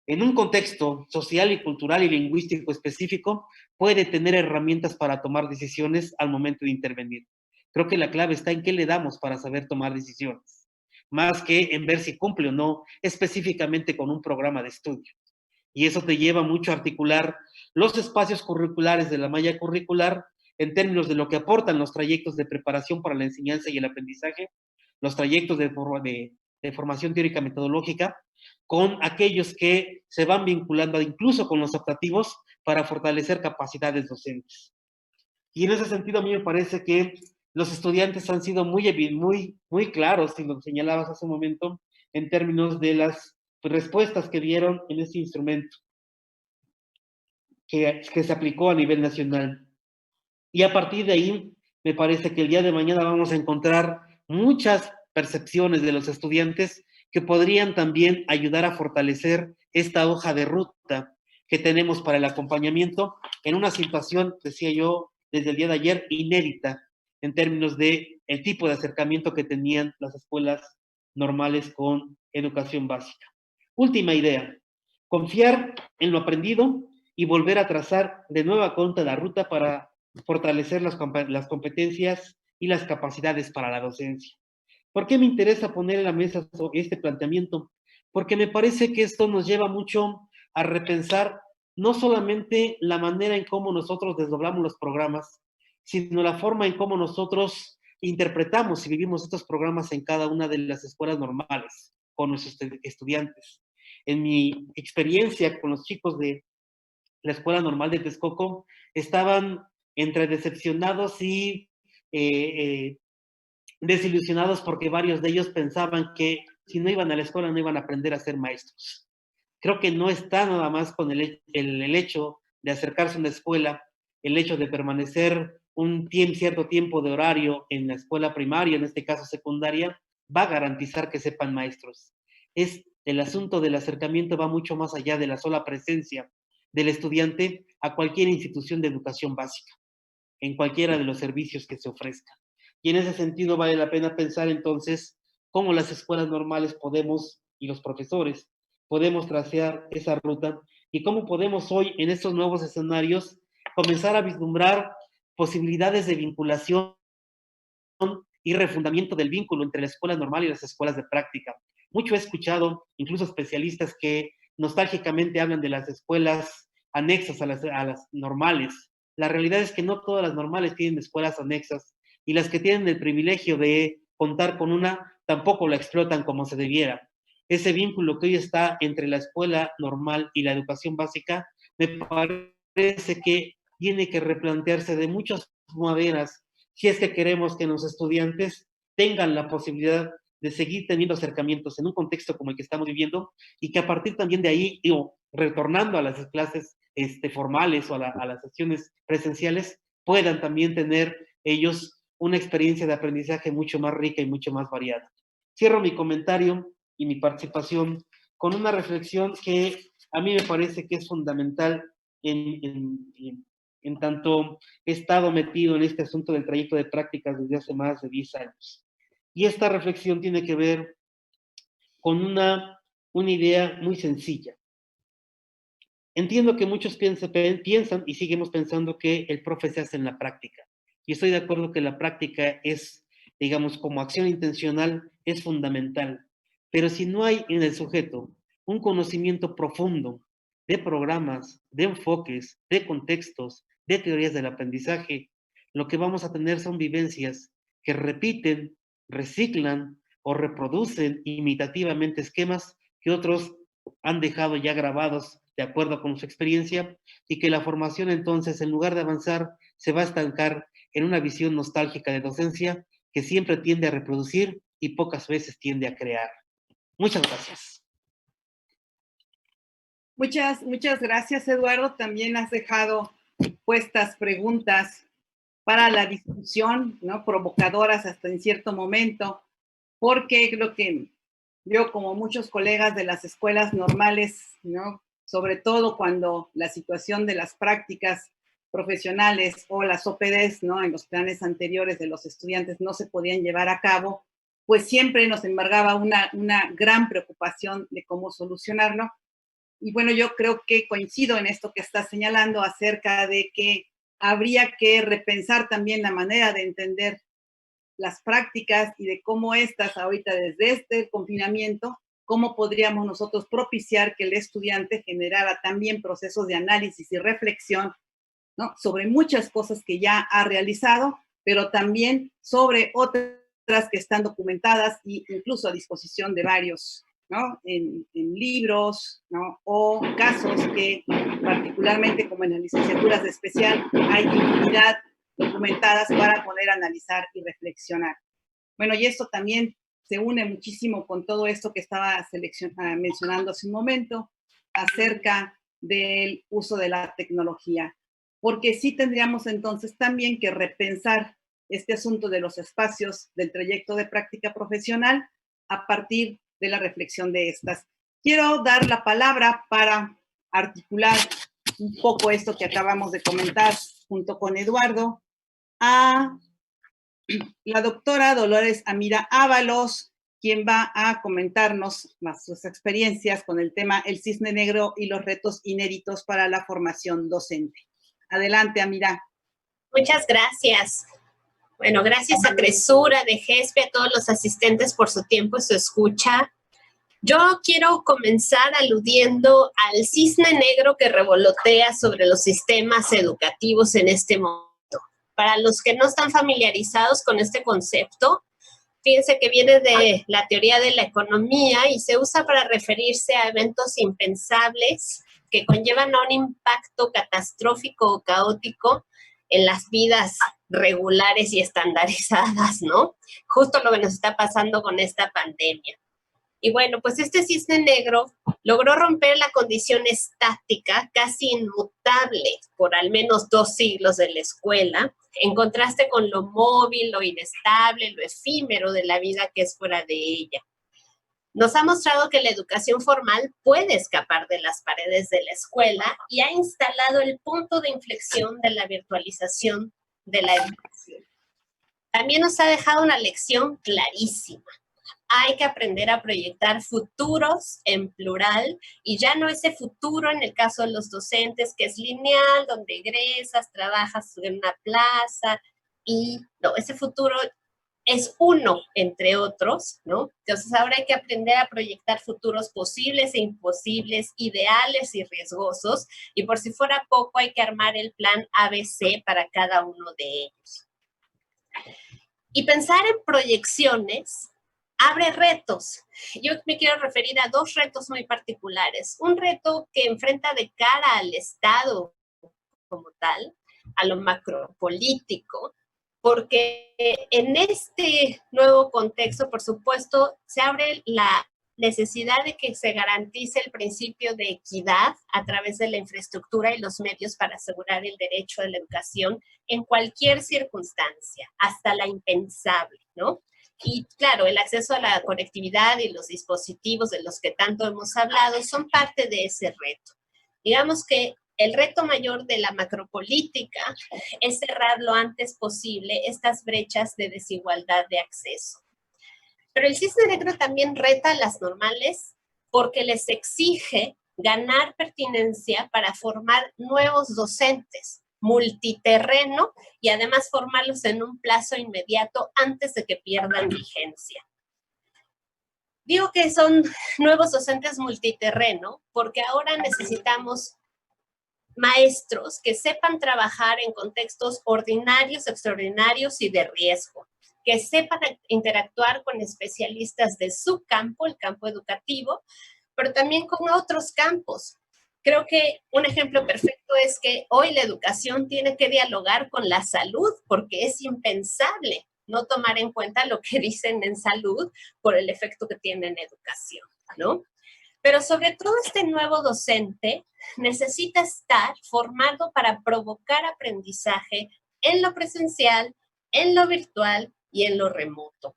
en un contexto social y cultural y lingüístico específico, puede tener herramientas para tomar decisiones al momento de intervenir. Creo que la clave está en qué le damos para saber tomar decisiones, más que en ver si cumple o no específicamente con un programa de estudio. Y eso te lleva mucho a articular los espacios curriculares de la malla curricular en términos de lo que aportan los trayectos de preparación para la enseñanza y el aprendizaje, los trayectos de formación teórica metodológica, con aquellos que se van vinculando incluso con los optativos para fortalecer capacidades docentes. Y en ese sentido a mí me parece que los estudiantes han sido muy claros, y lo señalabas hace un momento, en términos de las respuestas que dieron en este instrumento que se aplicó a nivel nacional. Y a partir de ahí, me parece que el día de mañana vamos a encontrar muchas percepciones de los estudiantes que podrían también ayudar a fortalecer esta hoja de ruta que tenemos para el acompañamiento en una situación, decía yo, desde el día de ayer, inédita en términos de el tipo de acercamiento que tenían las escuelas normales con educación básica. Última idea, confiar en lo aprendido y volver a trazar de nueva cuenta la ruta para fortalecer las competencias y las capacidades para la docencia. ¿Por qué me interesa poner en la mesa este planteamiento? Porque me parece que esto nos lleva mucho a repensar no solamente la manera en cómo nosotros desdoblamos los programas, sino la forma en cómo nosotros interpretamos y vivimos estos programas en cada una de las escuelas normales con nuestros estudiantes. En mi experiencia con los chicos de la Escuela Normal de Texcoco, estaban entre decepcionados y desilusionados porque varios de ellos pensaban que si no iban a la escuela no iban a aprender a ser maestros. Creo que no está nada más con el hecho de acercarse a una escuela, el hecho de permanecer cierto tiempo de horario en la escuela primaria, en este caso secundaria, va a garantizar que sepan maestros. El asunto del acercamiento va mucho más allá de la sola presencia del estudiante a cualquier institución de educación básica, en cualquiera de los servicios que se ofrezcan. Y en ese sentido vale la pena pensar entonces cómo las escuelas normales podemos, y los profesores, podemos tracear esa ruta y cómo podemos hoy en estos nuevos escenarios comenzar a vislumbrar posibilidades de vinculación y refundamiento del vínculo entre la escuela normal y las escuelas de práctica. Mucho he escuchado, incluso especialistas que nostálgicamente hablan de las escuelas anexas a las normales. La realidad es que no todas las normales tienen escuelas anexas y las que tienen el privilegio de contar con una tampoco la explotan como se debiera. Ese vínculo que hoy está entre la escuela normal y la educación básica me parece que tiene que replantearse de muchas maneras si es que queremos que los estudiantes tengan la posibilidad de seguir teniendo acercamientos en un contexto como el que estamos viviendo y que a partir también de ahí, retornando a las clases formales o a las sesiones presenciales, puedan también tener ellos una experiencia de aprendizaje mucho más rica y mucho más variada. Cierro mi comentario y mi participación con una reflexión que a mí me parece que es fundamental en tanto he estado metido en este asunto del trayecto de prácticas desde hace más de 10 años. Y esta reflexión tiene que ver con una idea muy sencilla. Entiendo que muchos piensan y seguimos pensando que el profe se hace en la práctica. Y estoy de acuerdo que la práctica es, digamos, como acción intencional, es fundamental. Pero si no hay en el sujeto un conocimiento profundo de programas, de enfoques, de contextos, de teorías del aprendizaje, lo que vamos a tener son vivencias que repiten, reciclan o reproducen imitativamente esquemas que otros han dejado ya grabados de acuerdo con su experiencia y que la formación entonces, en lugar de avanzar, se va a estancar en una visión nostálgica de docencia que siempre tiende a reproducir y pocas veces tiende a crear. Muchas gracias. Muchas gracias, Eduardo. También has dejado puestas preguntas para la discusión, ¿no? Provocadoras hasta en cierto momento, porque creo que yo, como muchos colegas de las escuelas normales, ¿no? Sobre todo cuando la situación de las prácticas profesionales o las OPDs, ¿no? En los planes anteriores de los estudiantes no se podían llevar a cabo, pues siempre nos embargaba una gran preocupación de cómo solucionarlo. Y bueno, yo creo que coincido en esto que está señalando acerca de que habría que repensar también la manera de entender las prácticas y de cómo estas ahorita desde este confinamiento, cómo podríamos nosotros propiciar que el estudiante generara también procesos de análisis y reflexión, ¿no? Sobre muchas cosas que ya ha realizado, pero también sobre otras que están documentadas e incluso a disposición de varios, ¿no? En libros, ¿no? O casos que particularmente como en las licenciaturas de especial hay infinidad documentadas para poder analizar y reflexionar. Bueno, y esto también se une muchísimo con todo esto que estaba mencionando hace un momento acerca del uso de la tecnología, porque sí tendríamos entonces también que repensar este asunto de los espacios del trayecto de práctica profesional a partir de la reflexión de estas. Quiero dar la palabra para articular un poco esto que acabamos de comentar junto con Eduardo a la doctora Dolores Amira Ábalos, quien va a comentarnos sus experiencias con el tema El Cisne Negro y los retos inéditos para la formación docente. Adelante, Amira. Muchas gracias. Bueno, gracias a Cresura, de GESPE, a todos los asistentes por su tiempo y su escucha. Yo quiero comenzar aludiendo al cisne negro que revolotea sobre los sistemas educativos en este momento. Para los que no están familiarizados con este concepto, fíjense que viene de la teoría de la economía y se usa para referirse a eventos impensables que conllevan a un impacto catastrófico o caótico en las vidas regulares y estandarizadas, ¿no? Justo lo que nos está pasando con esta pandemia. Y bueno, pues este cisne negro logró romper la condición estática, casi inmutable, por al menos 2 siglos de la escuela, en contraste con lo móvil, lo inestable, lo efímero de la vida que es fuera de ella. Nos ha mostrado que la educación formal puede escapar de las paredes de la escuela y ha instalado el punto de inflexión de la virtualización de la educación. También nos ha dejado una lección clarísima. Hay que aprender a proyectar futuros en plural y ya no ese futuro en el caso de los docentes que es lineal, donde egresas, trabajas en una plaza y no, ese futuro es uno entre otros, ¿no? Entonces ahora hay que aprender a proyectar futuros posibles e imposibles, ideales y riesgosos y por si fuera poco hay que armar el plan ABC para cada uno de ellos. Y pensar en proyecciones abre retos. Yo me quiero referir a 2 retos muy particulares. Un reto que enfrenta de cara al Estado como tal, a lo macropolítico, porque en este nuevo contexto, por supuesto, se abre la necesidad de que se garantice el principio de equidad a través de la infraestructura y los medios para asegurar el derecho a la educación en cualquier circunstancia, hasta la impensable, ¿no? Y claro, el acceso a la conectividad y los dispositivos de los que tanto hemos hablado son parte de ese reto. Digamos que el reto mayor de la macropolítica es cerrar lo antes posible estas brechas de desigualdad de acceso. Pero el cisne negro también reta a las normales porque les exige ganar pertinencia para formar nuevos docentes, multiterreno y además formarlos en un plazo inmediato antes de que pierdan vigencia. Digo que son nuevos docentes multiterreno porque ahora necesitamos maestros que sepan trabajar en contextos ordinarios, extraordinarios y de riesgo, que sepan interactuar con especialistas de su campo, el campo educativo, pero también con otros campos. Creo que un ejemplo perfecto es que hoy la educación tiene que dialogar con la salud porque es impensable no tomar en cuenta lo que dicen en salud por el efecto que tiene en educación, ¿no? Pero sobre todo este nuevo docente necesita estar formado para provocar aprendizaje en lo presencial, en lo virtual y en lo remoto.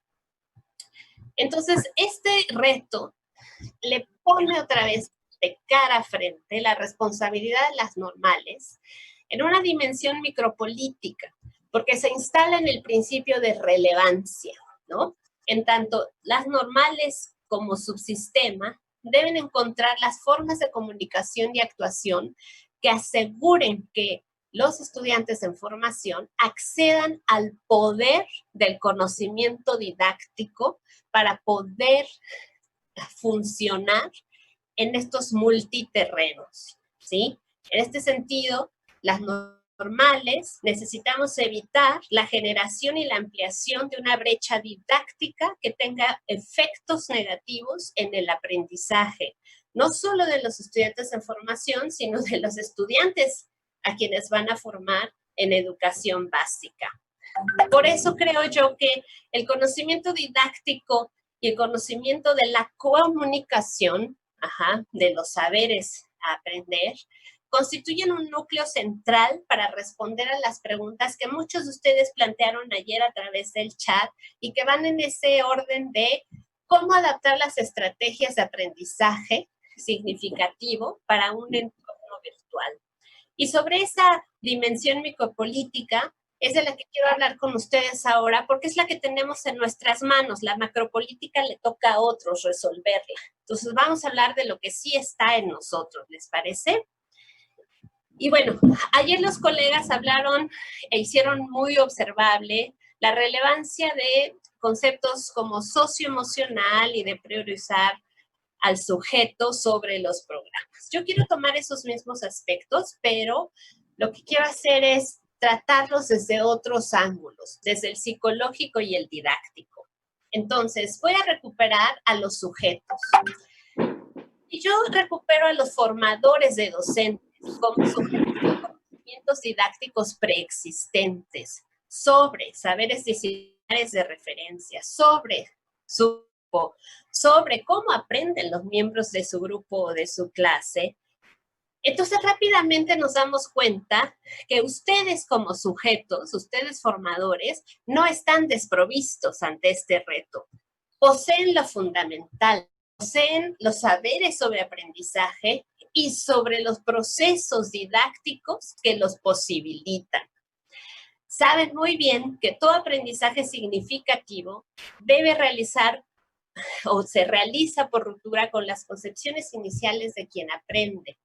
Entonces, este reto le pone otra vez de cara a frente la responsabilidad de las normales en una dimensión micropolítica, porque se instala en el principio de relevancia, ¿no? En tanto, las normales como subsistema deben encontrar las formas de comunicación y actuación que aseguren que los estudiantes en formación accedan al poder del conocimiento didáctico para poder funcionar en estos multiterrenos, ¿sí? En este sentido, las normales necesitamos evitar la generación y la ampliación de una brecha didáctica que tenga efectos negativos en el aprendizaje, no solo de los estudiantes en formación, sino de los estudiantes a quienes van a formar en educación básica. Por eso creo yo que el conocimiento didáctico y el conocimiento de la comunicación, de los saberes a aprender, constituyen un núcleo central para responder a las preguntas que muchos de ustedes plantearon ayer a través del chat y que van en ese orden de cómo adaptar las estrategias de aprendizaje significativo para un entorno virtual. Y sobre esa dimensión micropolítica es de la que quiero hablar con ustedes ahora, porque es la que tenemos en nuestras manos. La macropolítica le toca a otros resolverla. Entonces vamos a hablar de lo que sí está en nosotros, ¿les parece? Y bueno, ayer los colegas hablaron e hicieron muy observable la relevancia de conceptos como socioemocional y de priorizar al sujeto sobre los programas. Yo quiero tomar esos mismos aspectos, pero lo que quiero hacer es tratarlos desde otros ángulos, desde el psicológico y el didáctico. Entonces, voy a recuperar a los sujetos. Y yo recupero a los formadores de docentes como sujetos de conocimientos didácticos preexistentes sobre saberes disciplinares de referencia, sobre cómo aprenden los miembros de su grupo o de su clase. Entonces, rápidamente nos damos cuenta que ustedes como sujetos, ustedes formadores, no están desprovistos ante este reto. Poseen lo fundamental, poseen los saberes sobre aprendizaje y sobre los procesos didácticos que los posibilitan. Saben muy bien que todo aprendizaje significativo debe realizar o se realiza por ruptura con las concepciones iniciales de quien aprende.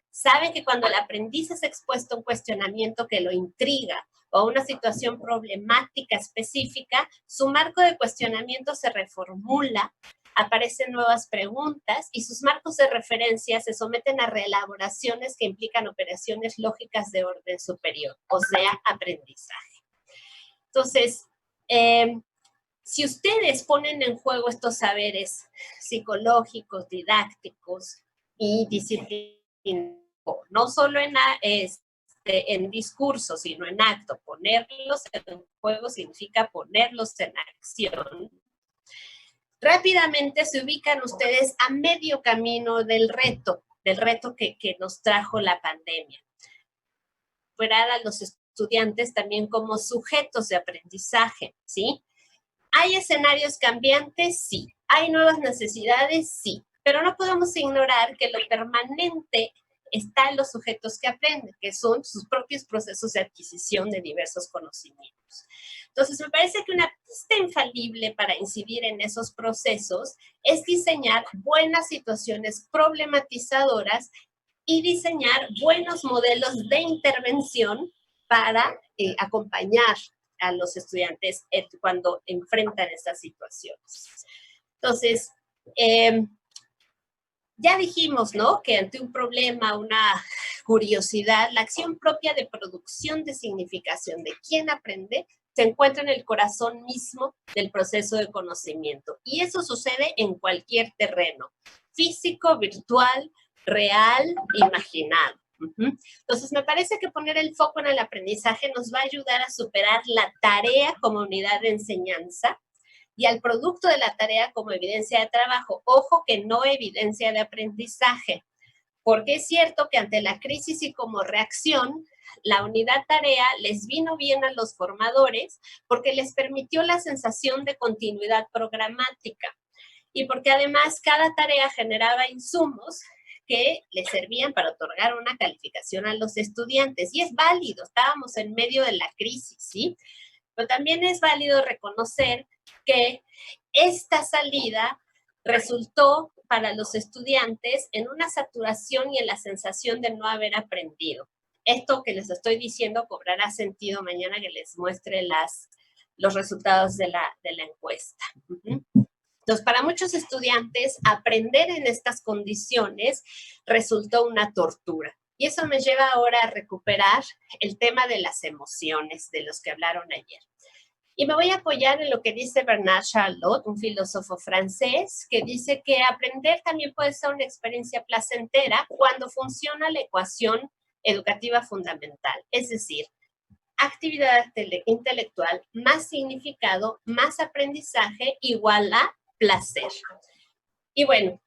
Saben que cuando el aprendiz es expuesto a un cuestionamiento que lo intriga o a una situación problemática específica, su marco de cuestionamiento se reformula, aparecen nuevas preguntas y sus marcos de referencia se someten a reelaboraciones que implican operaciones lógicas de orden superior, o sea, aprendizaje. Entonces, si ustedes ponen en juego estos saberes psicológicos, didácticos y disciplinarios, no solo en discurso, sino en acto, ponerlos en juego significa ponerlos en acción. Rápidamente se ubican ustedes a medio camino del reto que nos trajo la pandemia. Recuperar a los estudiantes también como sujetos de aprendizaje, ¿sí? ¿Hay escenarios cambiantes? Sí. ¿Hay nuevas necesidades? Sí. Pero no podemos ignorar que lo permanente está en los sujetos que aprenden, que son sus propios procesos de adquisición de diversos conocimientos. Entonces, me parece que una pista infalible para incidir en esos procesos es diseñar buenas situaciones problematizadoras y diseñar buenos modelos de intervención para acompañar a los estudiantes cuando enfrentan estas situaciones. Entonces, ya dijimos, ¿no?, que ante un problema, una curiosidad, la acción propia de producción de significación de quien aprende se encuentra en el corazón mismo del proceso de conocimiento. Y eso sucede en cualquier terreno, físico, virtual, real, imaginado. Entonces, me parece que poner el foco en el aprendizaje nos va a ayudar a superar la tarea como unidad de enseñanza y al producto de la tarea como evidencia de trabajo. Ojo que no evidencia de aprendizaje, porque es cierto que ante la crisis y como reacción, la unidad tarea les vino bien a los formadores porque les permitió la sensación de continuidad programática y porque además cada tarea generaba insumos que les servían para otorgar una calificación a los estudiantes. Y es válido, estábamos en medio de la crisis, ¿sí? Pero también es válido reconocer que esta salida resultó para los estudiantes en una saturación y en la sensación de no haber aprendido. Esto que les estoy diciendo cobrará sentido mañana que les muestre los resultados de la encuesta. Entonces, para muchos estudiantes, aprender en estas condiciones resultó una tortura. Y eso me lleva ahora a recuperar el tema de las emociones de los que hablaron ayer. Y me voy a apoyar en lo que dice Bernard Charlot, un filósofo francés, que dice que aprender también puede ser una experiencia placentera cuando funciona la ecuación educativa fundamental. Es decir, actividad intelectual más significado, más aprendizaje igual a placer. Y bueno,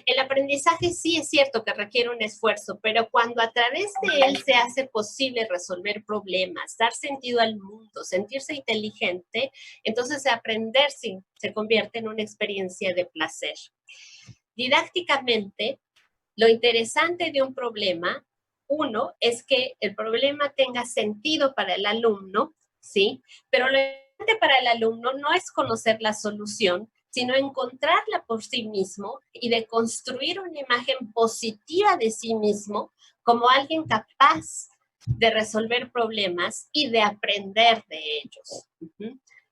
el aprendizaje sí es cierto que requiere un esfuerzo, pero cuando a través de él se hace posible resolver problemas, dar sentido al mundo, sentirse inteligente, entonces aprender se convierte en una experiencia de placer. Didácticamente, lo interesante de un problema, uno, es que el problema tenga sentido para el alumno, ¿sí? Pero lo importante para el alumno no es conocer la solución, sino encontrarla por sí mismo y de construir una imagen positiva de sí mismo como alguien capaz de resolver problemas y de aprender de ellos.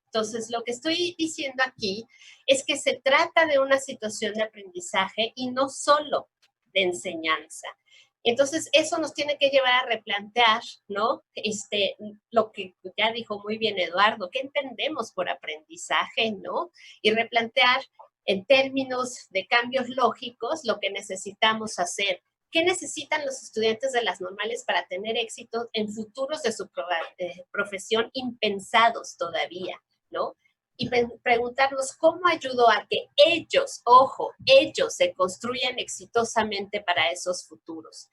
Entonces, lo que estoy diciendo aquí es que se trata de una situación de aprendizaje y no solo de enseñanza. Entonces, eso nos tiene que llevar a replantear, ¿no? Lo que ya dijo muy bien Eduardo, ¿qué entendemos por aprendizaje, no? Y replantear en términos de cambios lógicos lo que necesitamos hacer. ¿Qué necesitan los estudiantes de las normales para tener éxito en futuros de su profesión impensados todavía, ¿no? Y preguntarnos cómo ayudó a que ellos, ojo, ellos se construyan exitosamente para esos futuros.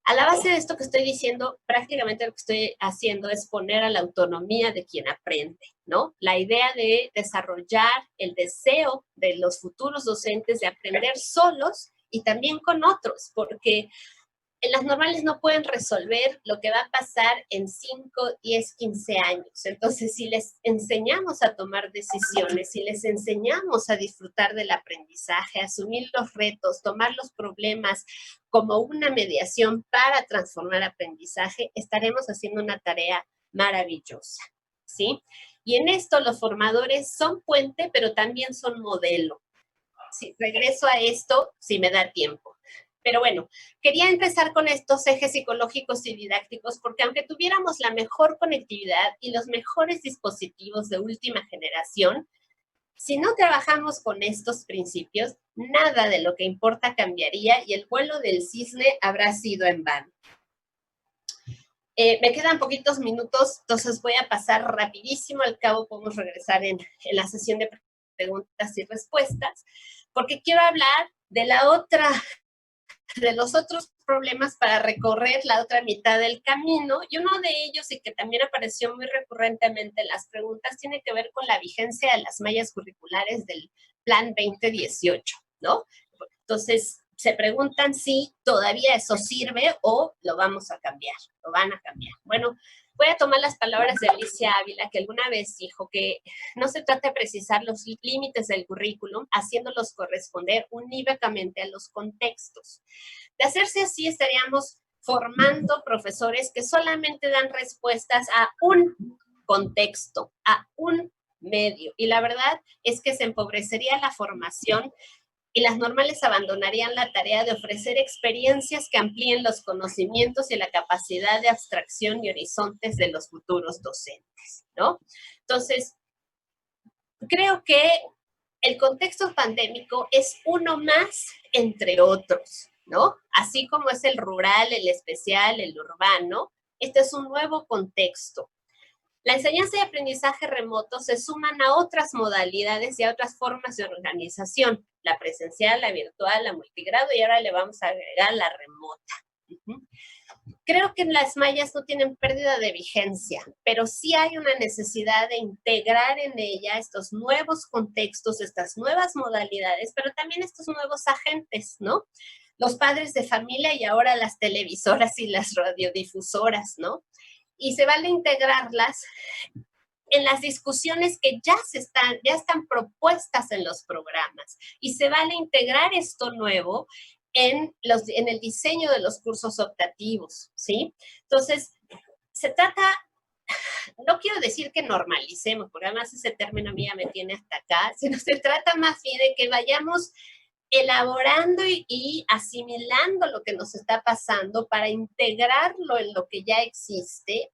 A la base de esto que estoy diciendo, prácticamente lo que estoy haciendo es poner a la autonomía de quien aprende, ¿no? La idea de desarrollar el deseo de los futuros docentes de aprender solos y también con otros, porque en las normales no pueden resolver lo que va a pasar en 5, 10, 15 años. Entonces, si les enseñamos a tomar decisiones, si les enseñamos a disfrutar del aprendizaje, asumir los retos, tomar los problemas como una mediación para transformar aprendizaje, estaremos haciendo una tarea maravillosa, ¿sí? Y en esto los formadores son puente, pero también son modelo. Sí, regreso a esto si me da tiempo. Pero bueno, quería empezar con estos ejes psicológicos y didácticos porque aunque tuviéramos la mejor conectividad y los mejores dispositivos de última generación, si no trabajamos con estos principios, nada de lo que importa cambiaría y el vuelo del cisne habrá sido en vano. Me quedan poquitos minutos, entonces voy a pasar rapidísimo, al cabo podemos regresar en la sesión de preguntas y respuestas, porque quiero hablar de los otros problemas para recorrer la otra mitad del camino, y uno de ellos, y que también apareció muy recurrentemente en las preguntas, tiene que ver con la vigencia de las mallas curriculares del Plan 2018, ¿no? Entonces, se preguntan si todavía eso sirve o lo vamos a cambiar, lo van a cambiar. Bueno, voy a tomar las palabras de Alicia Ávila, que alguna vez dijo que no se trata de precisar los límites del currículum, haciéndolos corresponder unívocamente a los contextos. De hacerse así, estaríamos formando profesores que solamente dan respuestas a un contexto, a un medio. Y la verdad es que se empobrecería la formación y las normales abandonarían la tarea de ofrecer experiencias que amplíen los conocimientos y la capacidad de abstracción y horizontes de los futuros docentes, ¿no? Entonces, creo que el contexto pandémico es uno más entre otros, ¿no? Así como es el rural, el especial, el urbano, este es un nuevo contexto. La enseñanza y aprendizaje remoto se suman a otras modalidades y a otras formas de organización, la presencial, la virtual, la multigrado, y ahora le vamos a agregar la remota. Creo que las mallas no tienen pérdida de vigencia, pero sí hay una necesidad de integrar en ella estos nuevos contextos, estas nuevas modalidades, pero también estos nuevos agentes, ¿no? Los padres de familia y ahora las televisoras y las radiodifusoras, ¿no? Y se vale integrarlas en las discusiones que ya están propuestas en los programas. Y se vale integrar esto nuevo en el diseño de los cursos optativos, ¿sí? Entonces, se trata, no quiero decir que normalicemos, porque además ese término a mí ya me tiene hasta acá, sino se trata más bien de que vayamos elaborando y asimilando lo que nos está pasando para integrarlo en lo que ya existe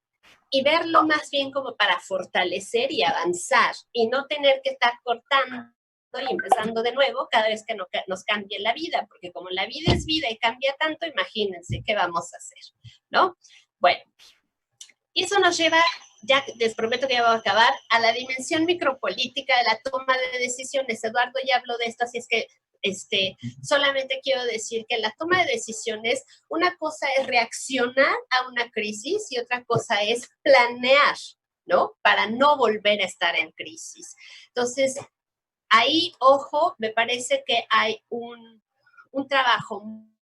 y verlo más bien como para fortalecer y avanzar y no tener que estar cortando y empezando de nuevo cada vez que nos cambie la vida, porque como la vida es vida y cambia tanto, imagínense qué vamos a hacer, ¿no? Bueno, y eso nos lleva, ya les prometo que ya vamos a acabar, a la dimensión micropolítica de la toma de decisiones. Eduardo ya habló de esto, así es que solamente quiero decir que la toma de decisiones, una cosa es reaccionar a una crisis y otra cosa es planear, ¿no? Para no volver a estar en crisis. Entonces, ahí, ojo, me parece que hay un trabajo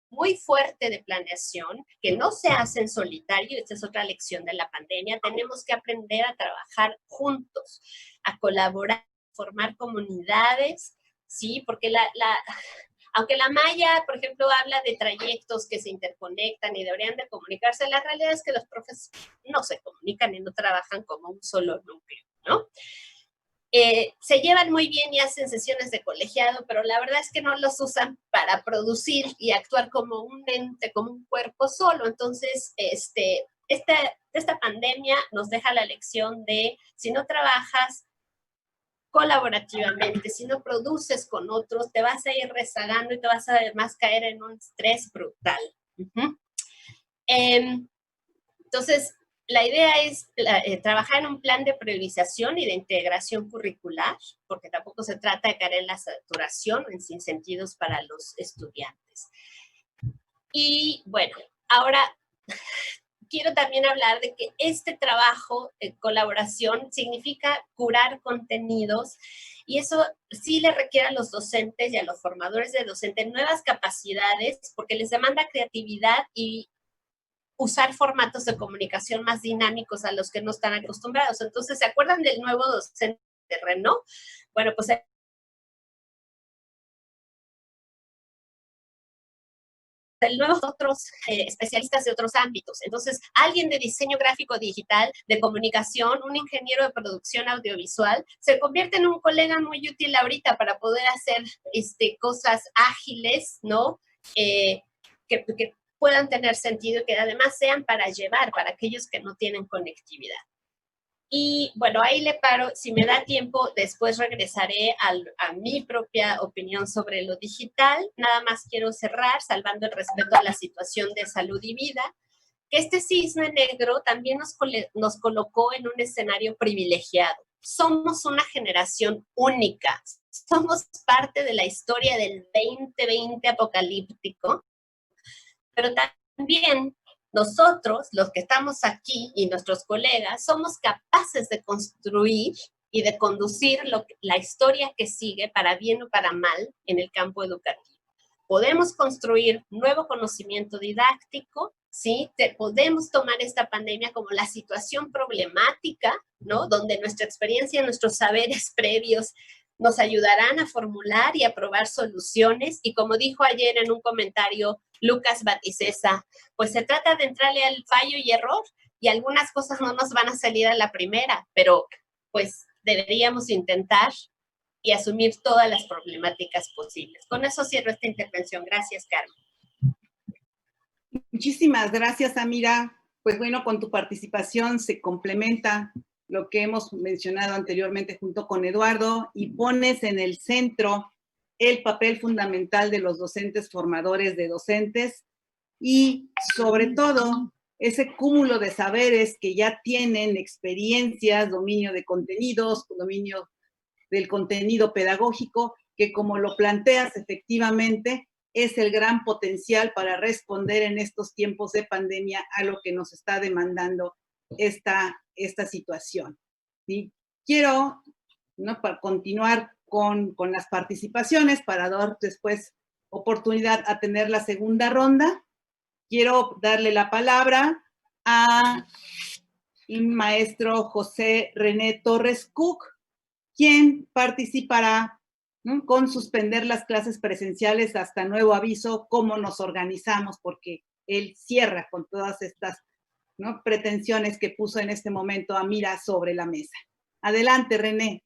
muy fuerte de planeación que no se hace en solitario. Esta es otra lección de la pandemia. Tenemos que aprender a trabajar juntos, a colaborar, formar comunidades, ¿sí? Porque aunque la malla, por ejemplo, habla de trayectos que se interconectan y deberían de comunicarse, la realidad es que los profes no se comunican y no trabajan como un solo núcleo, ¿no? Se llevan muy bien y hacen sesiones de colegiado, pero la verdad es que no los usan para producir y actuar como un ente, como un cuerpo solo. Entonces, esta pandemia nos deja la lección de si no trabajas colaborativamente, si no produces con otros, te vas a ir rezagando y te vas a además caer en un estrés brutal. Entonces, la idea es trabajar en un plan de priorización y de integración curricular, porque tampoco se trata de caer en la saturación o en sinsentidos para los estudiantes. Y bueno, ahora quiero también hablar de que este trabajo de colaboración significa curar contenidos y eso sí le requiere a los docentes y a los formadores de docentes nuevas capacidades porque les demanda creatividad y usar formatos de comunicación más dinámicos a los que no están acostumbrados. Entonces, ¿se acuerdan del nuevo docente de Renault? Bueno, pues el nuevo otros especialistas de otros ámbitos. Entonces, alguien de diseño gráfico digital, de comunicación, un ingeniero de producción audiovisual, se convierte en un colega muy útil ahorita para poder hacer cosas ágiles, ¿no? Que puedan tener sentido y que además sean para llevar para aquellos que no tienen conectividad. Y bueno, ahí le paro. Si me da tiempo, después regresaré a mi propia opinión sobre lo digital. Nada más quiero cerrar, salvando el respeto a la situación de salud y vida, que este cisne negro también nos colocó en un escenario privilegiado. Somos una generación única. Somos parte de la historia del 2020 apocalíptico, pero también nosotros, los que estamos aquí y nuestros colegas, somos capaces de construir y de conducir la historia que sigue, para bien o para mal, en el campo educativo. Podemos construir nuevo conocimiento didáctico, ¿sí? Podemos tomar esta pandemia como la situación problemática, ¿no? Donde nuestra experiencia, nuestros saberes previos nos ayudarán a formular y a probar soluciones. Y como dijo ayer en un comentario Lucas Baticesa, pues se trata de entrarle al fallo y error, y algunas cosas no nos van a salir a la primera, pero pues deberíamos intentar y asumir todas las problemáticas posibles. Con eso cierro esta intervención. Gracias, Carmen. Muchísimas gracias, Amira. Pues bueno, con tu participación se complementa lo que hemos mencionado anteriormente junto con Eduardo y pones en el centro el papel fundamental de los docentes formadores de docentes y sobre todo ese cúmulo de saberes que ya tienen, experiencias, dominio de contenidos, dominio del contenido pedagógico, que como lo planteas efectivamente, es el gran potencial para responder en estos tiempos de pandemia a lo que nos está demandando esta situación. ¿Sí? Quiero, ¿no?, para continuar con las participaciones, para dar después oportunidad a tener la segunda ronda. Quiero darle la palabra a el maestro José René Torres Cook, quien participará, ¿no?, con suspender las clases presenciales hasta nuevo aviso, cómo nos organizamos, porque él cierra con todas estas, ¿no?, pretensiones que puso en este momento Amira sobre la mesa. Adelante, René.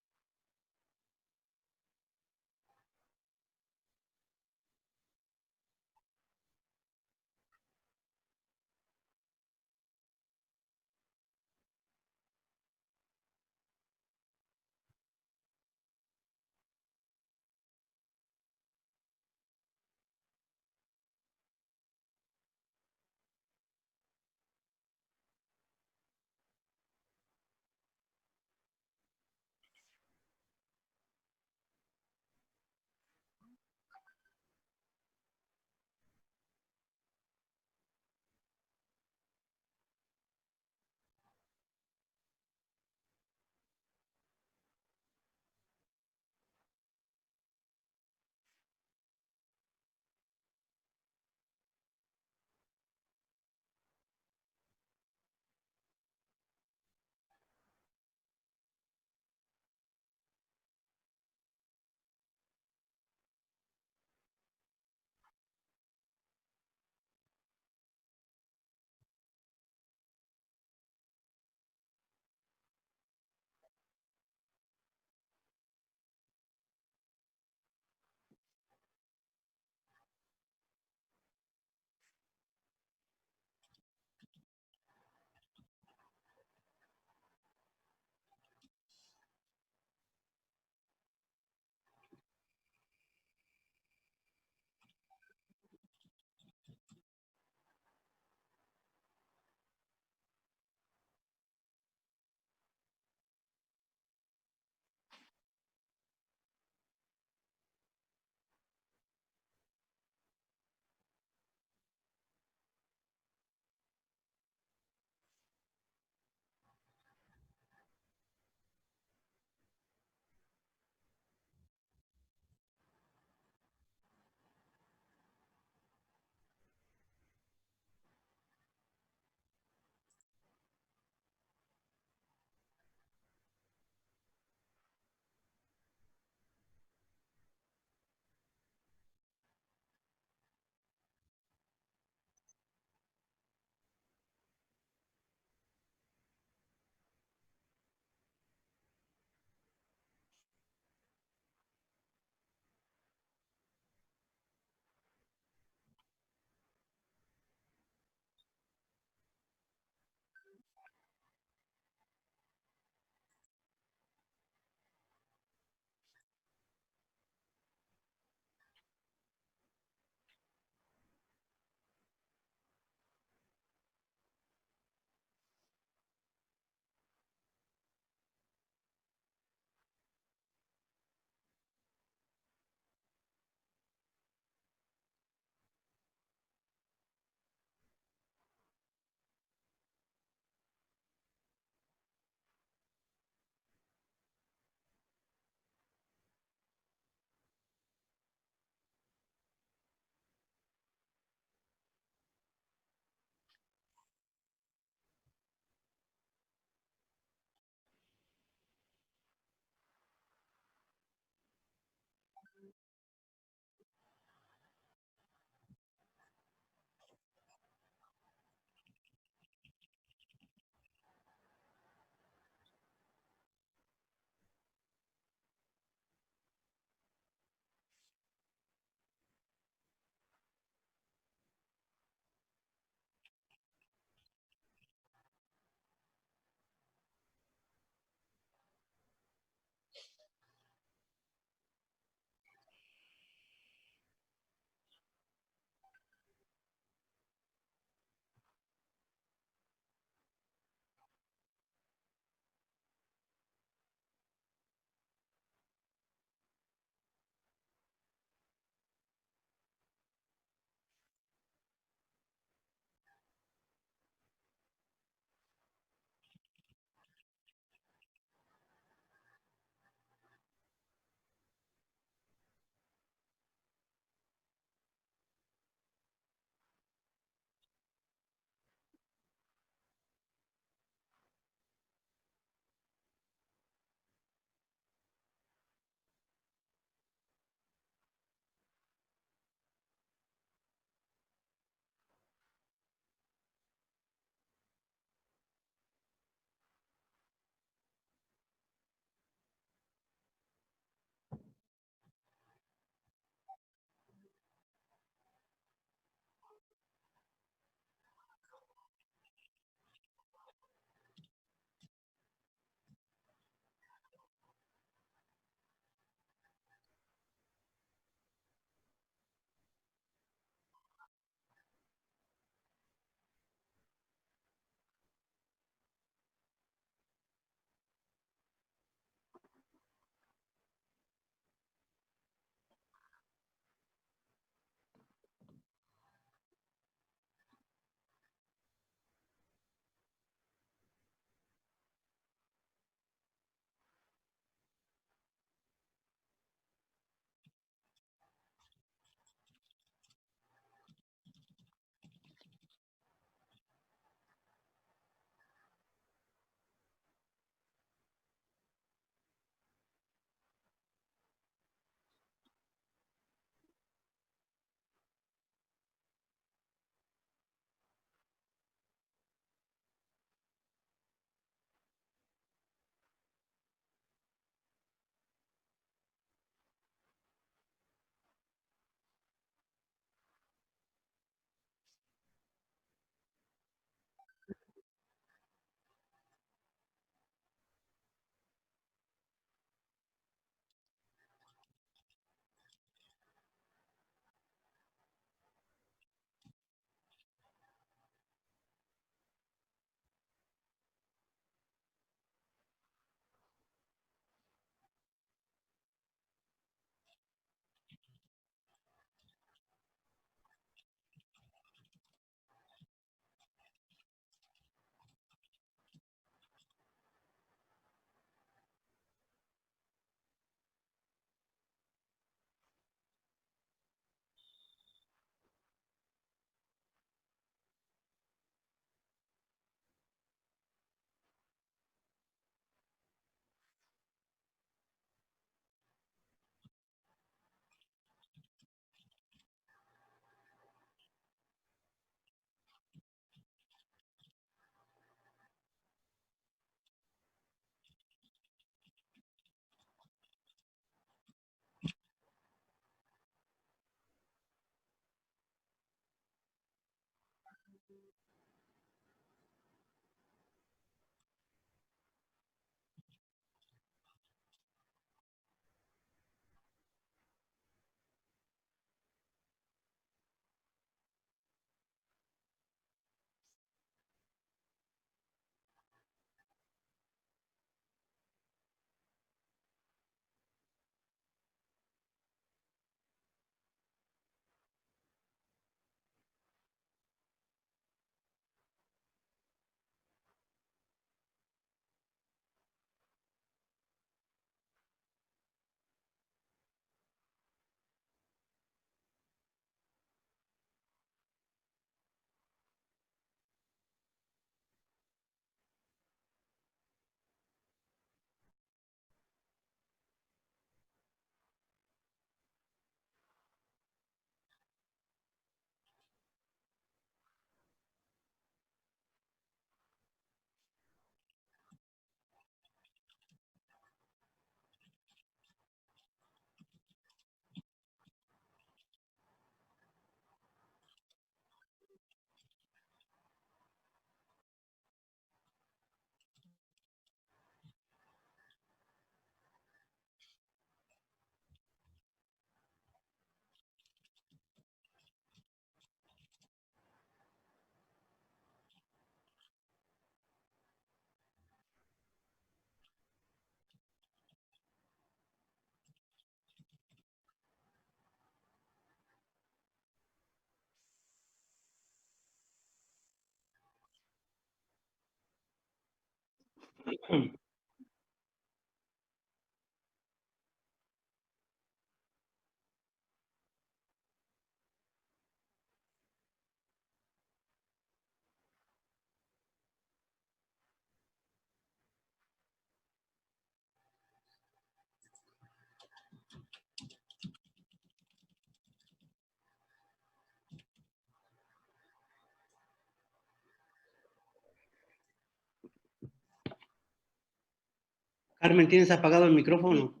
Carmen, ¿tienes apagado el micrófono?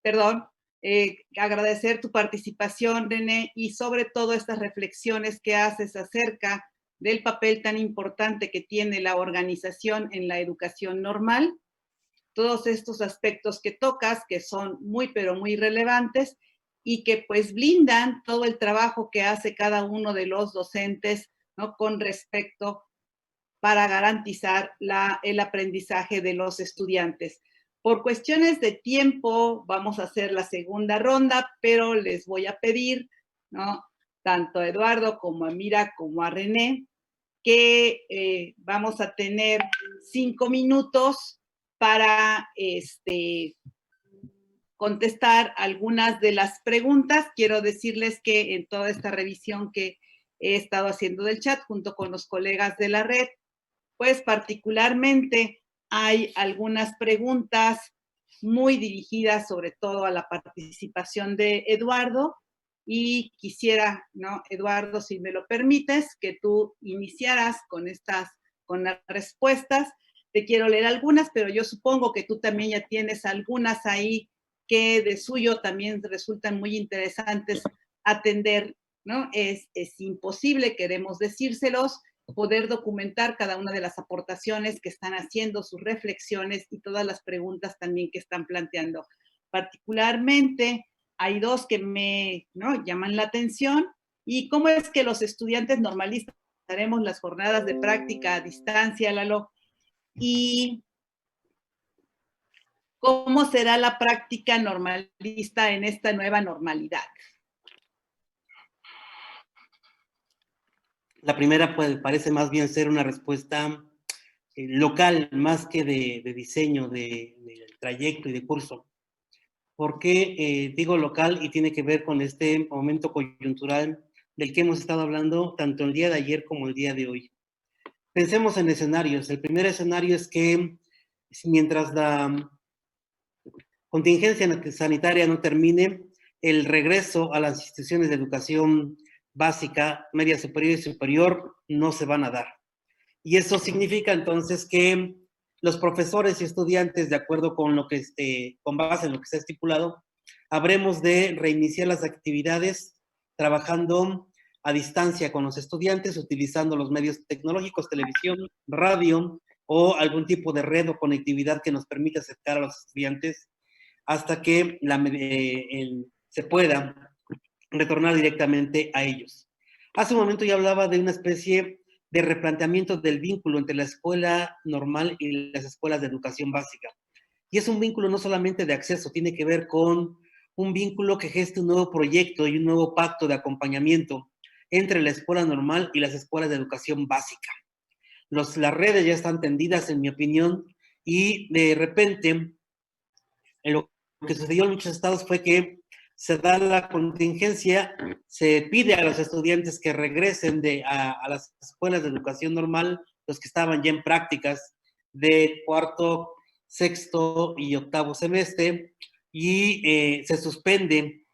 Perdón. Agradecer tu participación, René, y sobre todo estas reflexiones que haces acerca del papel tan importante que tiene la organización en la educación normal. Todos estos aspectos que tocas, que son muy, pero muy relevantes y que pues blindan todo el trabajo que hace cada uno de los docentes, ¿no? Con respecto para garantizar el aprendizaje de los estudiantes. Por cuestiones de tiempo, vamos a hacer la segunda ronda, pero les voy a pedir, ¿no? Tanto a Eduardo como a Mira como a René, que vamos a tener 5 minutos para contestar algunas de las preguntas. Quiero decirles que en toda esta revisión que he estado haciendo del chat junto con los colegas de la red, pues particularmente hay algunas preguntas muy dirigidas sobre todo a la participación de Eduardo y quisiera, ¿no, Eduardo, si me lo permites, que tú iniciaras con las respuestas. Te quiero leer algunas, pero yo supongo que tú también ya tienes algunas ahí que de suyo también resultan muy interesantes atender, ¿no? Es imposible, queremos decírselos, poder documentar cada una de las aportaciones que están haciendo, sus reflexiones y todas las preguntas también que están planteando. Particularmente, hay dos que me, ¿no?, llaman la atención. ¿Y cómo es que los estudiantes normalistas haremos las jornadas de práctica a distancia, Lalo? Y ¿cómo será la práctica normalista en esta nueva normalidad? La primera pues, parece más bien ser una respuesta local, más que de diseño de trayecto y de curso. ¿Por qué digo local? Y tiene que ver con este momento coyuntural del que hemos estado hablando tanto el día de ayer como el día de hoy. Pensemos en escenarios. El primer escenario es que mientras la contingencia sanitaria no termine, el regreso a las instituciones de educación básica, media superior y superior no se van a dar. Y eso significa entonces que los profesores y estudiantes, de acuerdo con lo que con base en lo que está estipulado, habremos de reiniciar las actividades trabajando a distancia con los estudiantes, utilizando los medios tecnológicos, televisión, radio o algún tipo de red o conectividad que nos permita acercar a los estudiantes hasta que se pueda retornar directamente a ellos. Hace un momento ya hablaba de una especie de replanteamiento del vínculo entre la escuela normal y las escuelas de educación básica. Y es un vínculo no solamente de acceso, tiene que ver con un vínculo que geste un nuevo proyecto y un nuevo pacto de acompañamiento entre la escuela normal y las escuelas de educación básica. Las redes ya están tendidas, en mi opinión, y de repente lo que sucedió en muchos estados fue que se da la contingencia, se pide a los estudiantes que regresen a las escuelas de educación normal, los que estaban ya en prácticas de cuarto, sexto y octavo semestre, y se suspende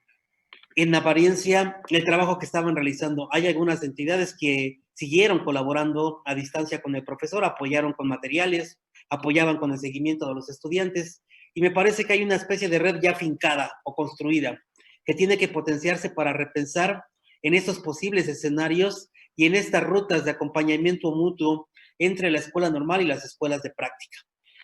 en apariencia el trabajo que estaban realizando. Hay algunas entidades que siguieron colaborando a distancia con el profesor, apoyaron con materiales, apoyaban con el seguimiento de los estudiantes, y me parece que hay una especie de red ya fincada o construida que tiene que potenciarse para repensar en estos posibles escenarios y en estas rutas de acompañamiento mutuo entre la escuela normal y las escuelas de práctica.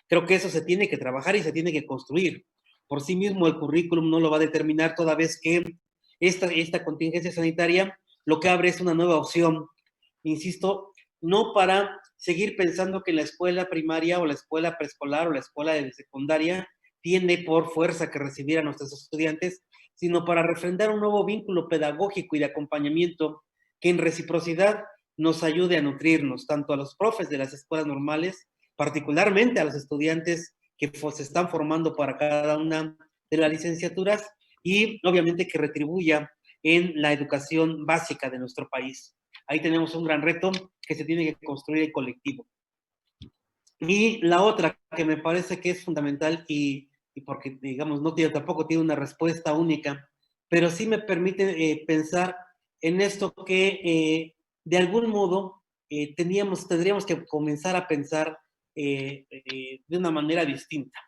Creo que eso se tiene que trabajar y se tiene que construir. Por sí mismo el currículum no lo va a determinar, toda vez que esta contingencia sanitaria lo que abre es una nueva opción, insisto, no para seguir pensando que la escuela primaria o la escuela preescolar o la escuela de secundaria tiene por fuerza que recibir a nuestros estudiantes, sino para refrendar un nuevo vínculo pedagógico y de acompañamiento que en reciprocidad nos ayude a nutrirnos, tanto a los profes de las escuelas normales, particularmente a los estudiantes que se están formando para cada una de las licenciaturas, y obviamente que retribuya en la educación básica de nuestro país. Ahí tenemos un gran reto que se tiene que construir en colectivo. Y la otra que me parece que es fundamental y porque, digamos, tampoco tiene una respuesta única, pero sí me permite pensar en esto que de algún modo tendríamos que comenzar a pensar de una manera distinta.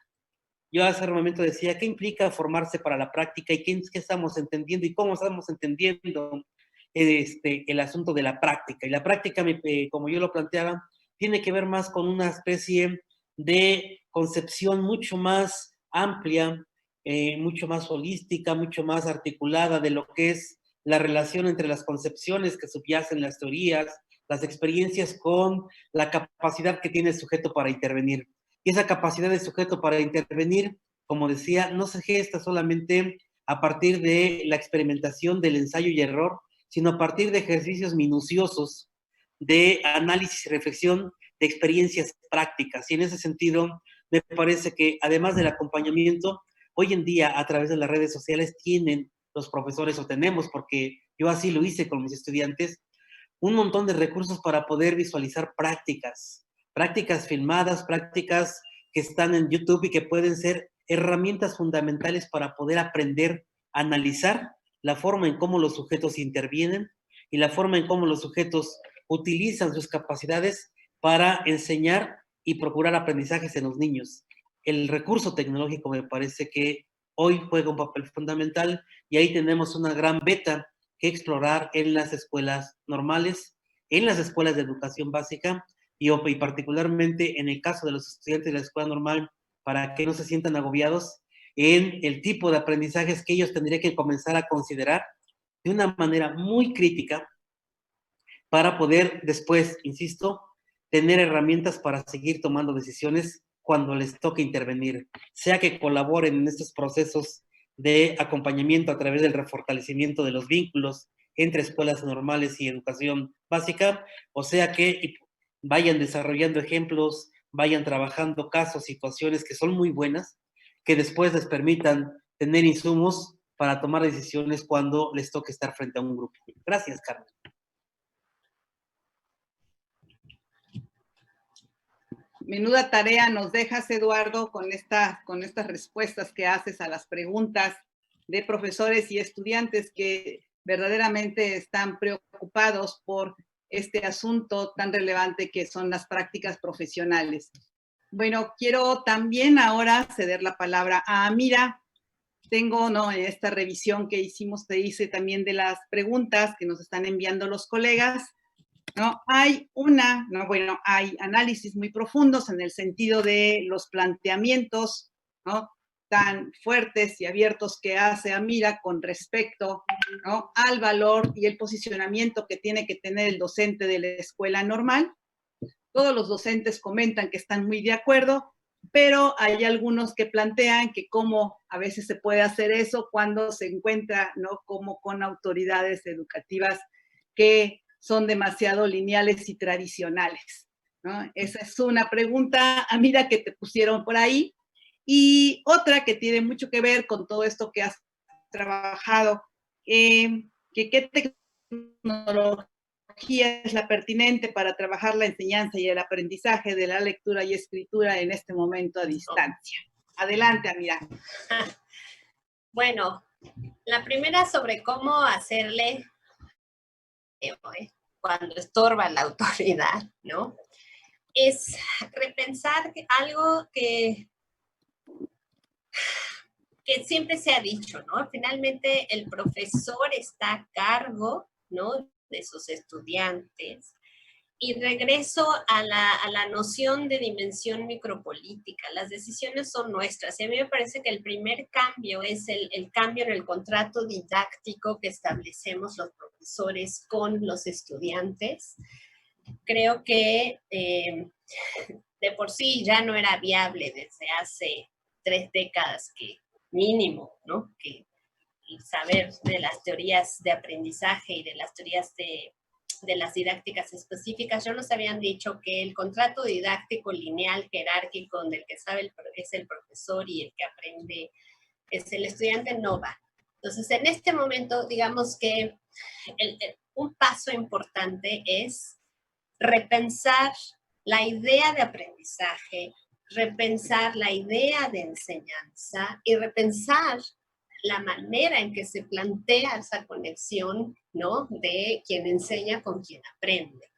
Yo hace un momento decía, ¿qué implica formarse para la práctica y qué estamos entendiendo y cómo estamos entendiendo el asunto de la práctica? Y la práctica, como yo lo planteaba, tiene que ver más con una especie de concepción mucho más amplia, mucho más holística, mucho más articulada de lo que es la relación entre las concepciones que subyacen las teorías, las experiencias con la capacidad que tiene el sujeto para intervenir. Y esa capacidad del sujeto para intervenir, como decía, no se gesta solamente a partir de la experimentación del ensayo y error, sino a partir de ejercicios minuciosos de análisis y reflexión de experiencias prácticas. Y en ese sentido, me parece que además del acompañamiento, hoy en día a través de las redes sociales tienen los profesores, o tenemos, porque yo así lo hice con mis estudiantes, un montón de recursos para poder visualizar prácticas filmadas, prácticas que están en YouTube y que pueden ser herramientas fundamentales para poder aprender a analizar la forma en cómo los sujetos intervienen y la forma en cómo los sujetos utilizan sus capacidades para enseñar y procurar aprendizajes en los niños. El recurso tecnológico me parece que hoy juega un papel fundamental, y ahí tenemos una gran beta que explorar en las escuelas normales, en las escuelas de educación básica, y particularmente en el caso de los estudiantes de la escuela normal, para que no se sientan agobiados en el tipo de aprendizajes que ellos tendrían que comenzar a considerar de una manera muy crítica para poder después, insisto, tener herramientas para seguir tomando decisiones cuando les toque intervenir, sea que colaboren en estos procesos de acompañamiento a través del refortalecimiento de los vínculos entre escuelas normales y educación básica, o sea que vayan desarrollando ejemplos, vayan trabajando casos, situaciones que son muy buenas, que después les permitan tener insumos para tomar decisiones cuando les toque estar frente a un grupo. Gracias, Carmen. Menuda tarea nos dejas, Eduardo, con estas respuestas que haces a las preguntas de profesores y estudiantes que verdaderamente están preocupados por este asunto tan relevante que son las prácticas profesionales. Bueno, quiero también ahora ceder la palabra a Amira. tengo, ¿no? En esta revisión que hicimos, te hice también de las preguntas que nos están enviando los colegas, ¿no? Hay hay análisis muy profundos en el sentido de los planteamientos, ¿no? Tan fuertes y abiertos que hace Amira con respecto, ¿no? Al valor y el posicionamiento que tiene que tener el docente de la escuela normal. Todos los docentes comentan que están muy de acuerdo, pero hay algunos que plantean que cómo a veces se puede hacer eso cuando se encuentra, ¿no? Como con autoridades educativas que son demasiado lineales y tradicionales, ¿no? Esa es una pregunta, Amira, que te pusieron por ahí. Y otra que tiene mucho que ver con todo esto que has trabajado, que qué tecnología es la pertinente para trabajar la enseñanza y el aprendizaje de la lectura y escritura en este momento a distancia. Adelante, Amira. Bueno, la primera sobre cómo hacerle cuando estorba la autoridad, ¿no? Es repensar algo que siempre se ha dicho, ¿no? Finalmente el profesor está a cargo, ¿no? De sus estudiantes. Y regreso a la noción de dimensión micropolítica. Las decisiones son nuestras. Y a mí me parece que el primer cambio es el cambio en el contrato didáctico que establecemos los profesores con los estudiantes. Creo que de por sí ya no era viable desde hace 3 décadas que mínimo, ¿no? Que saber de las teorías de aprendizaje y de las teorías de las didácticas específicas, ya nos habían dicho que el contrato didáctico lineal, jerárquico, donde el que sabe es el profesor y el que aprende es el estudiante, no va. Entonces, en este momento, digamos que un paso importante es repensar la idea de aprendizaje, repensar la idea de enseñanza y repensar la manera en que se plantea esa conexión, ¿no? De quien enseña con quien aprende.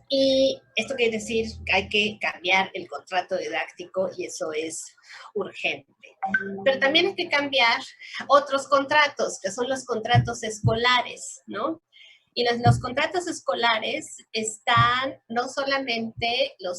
Y esto quiere decir que hay que cambiar el contrato didáctico y eso es urgente. Pero también hay que cambiar otros contratos, que son los contratos escolares, ¿no? Y los contratos escolares están no solamente la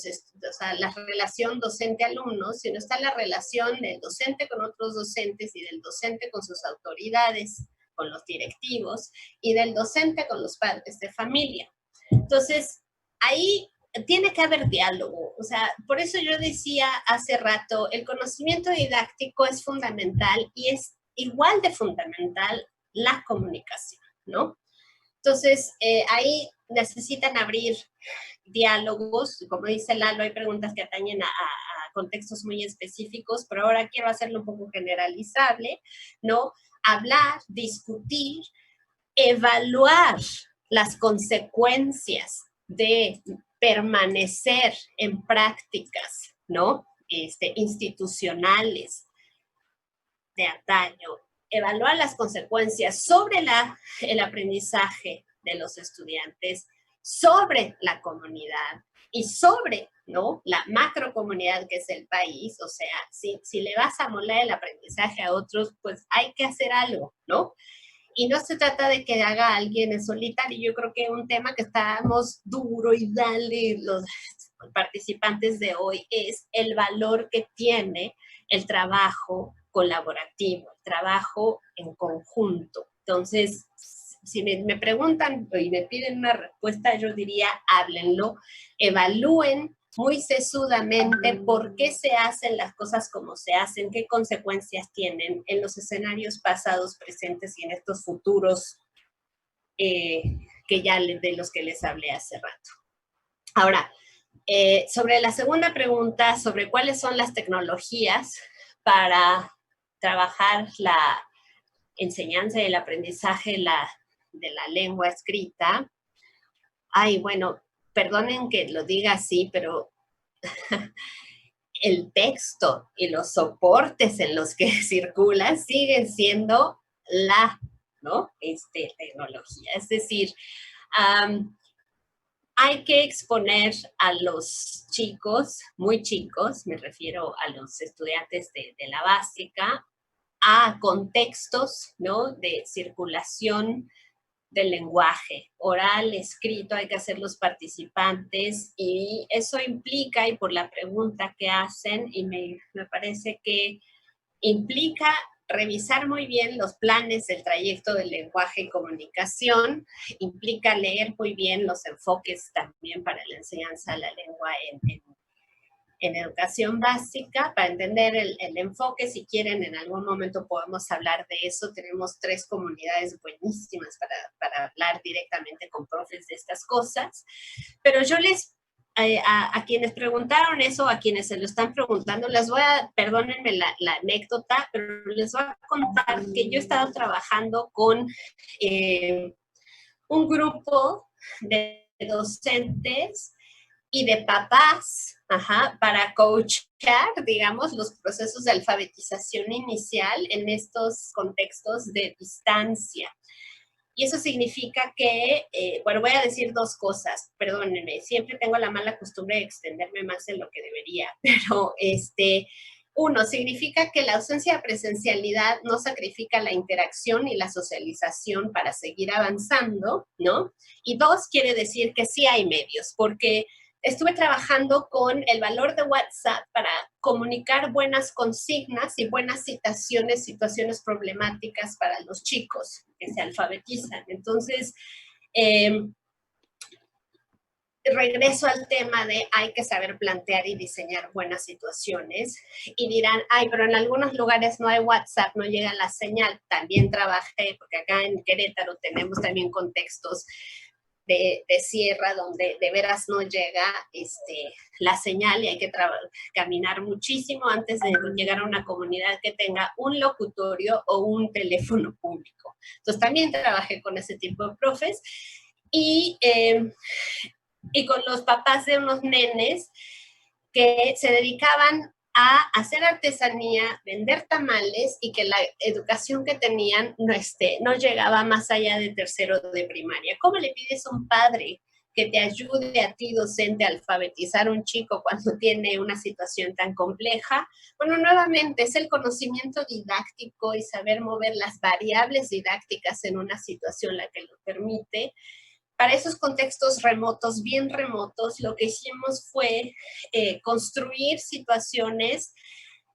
relación docente-alumno, sino está la relación del docente con otros docentes y del docente con sus autoridades, con los directivos, y del docente con los padres de familia. Entonces, ahí tiene que haber diálogo. O sea, por eso yo decía hace rato, el conocimiento didáctico es fundamental y es igual de fundamental la comunicación, ¿no? Entonces, ahí necesitan abrir diálogos. Como dice Lalo, hay preguntas que atañen a contextos muy específicos, pero ahora quiero hacerlo un poco generalizable, ¿no? Hablar, discutir, evaluar las consecuencias de permanecer en prácticas, ¿no? Institucionales de antaño, evaluar las consecuencias sobre el aprendizaje de los estudiantes, sobre la comunidad y sobre, ¿no? La macrocomunidad que es el país. O sea, si le vas a moler el aprendizaje a otros, pues hay que hacer algo, ¿no? Y no se trata de que haga alguien en solitario. Yo creo que un tema que estábamos duro y dale los participantes de hoy es el valor que tiene el trabajo colaborativo, el trabajo en conjunto. Entonces, si me preguntan y me piden una respuesta, yo diría, háblenlo, evalúen muy sesudamente por qué se hacen las cosas como se hacen, qué consecuencias tienen en los escenarios pasados, presentes y en estos futuros de los que les hablé hace rato. Ahora, sobre la segunda pregunta, sobre cuáles son las tecnologías para trabajar la enseñanza y el aprendizaje de la lengua escrita. Ay, bueno, perdonen que lo diga así, pero el texto y los soportes en los que circula siguen siendo la, ¿no? Tecnología. Es decir, hay que exponer a los chicos, muy chicos, me refiero a los estudiantes de la básica, a contextos, ¿no?, de circulación del lenguaje, oral, escrito, hay que hacerlos participantes, y eso implica, y por la pregunta que hacen, y me parece que implica revisar muy bien los planes del trayecto del lenguaje y comunicación, implica leer muy bien los enfoques también para la enseñanza de la lengua en educación básica, para entender el enfoque. Si quieren, en algún momento podemos hablar de eso. Tenemos 3 comunidades buenísimas para hablar directamente con profes de estas cosas. Pero yo a quienes preguntaron eso, a quienes se lo están preguntando, les voy a, perdónenme la anécdota, pero les voy a contar que yo he estado trabajando con un grupo de docentes y de papás, para coachar, digamos, los procesos de alfabetización inicial en estos contextos de distancia. Y eso significa que, bueno, voy a decir 2 cosas, perdónenme, siempre tengo la mala costumbre de extenderme más de lo que debería, pero uno, significa que la ausencia de presencialidad no sacrifica la interacción y la socialización para seguir avanzando, ¿no? Y 2, quiere decir que sí hay medios, porque estuve trabajando con el valor de WhatsApp para comunicar buenas consignas y buenas citaciones, situaciones problemáticas para los chicos que se alfabetizan. Entonces, regreso al tema de hay que saber plantear y diseñar buenas situaciones, y dirán, ay, pero en algunos lugares no hay WhatsApp, no llega la señal. También trabajé, porque acá en Querétaro tenemos también contextos de sierra donde de veras no llega la señal, y hay que caminar muchísimo antes de llegar a una comunidad que tenga un locutorio o un teléfono público. Entonces también trabajé con ese tipo de profes, y con los papás de unos nenes que se dedicaban a hacer artesanía, vender tamales, y que la educación que tenían no llegaba más allá de tercero de primaria. ¿Cómo le pides a un padre que te ayude a ti, docente, a alfabetizar a un chico cuando tiene una situación tan compleja? Bueno, nuevamente es el conocimiento didáctico y saber mover las variables didácticas en una situación la que lo permite. Para esos contextos remotos, bien remotos, lo que hicimos fue construir situaciones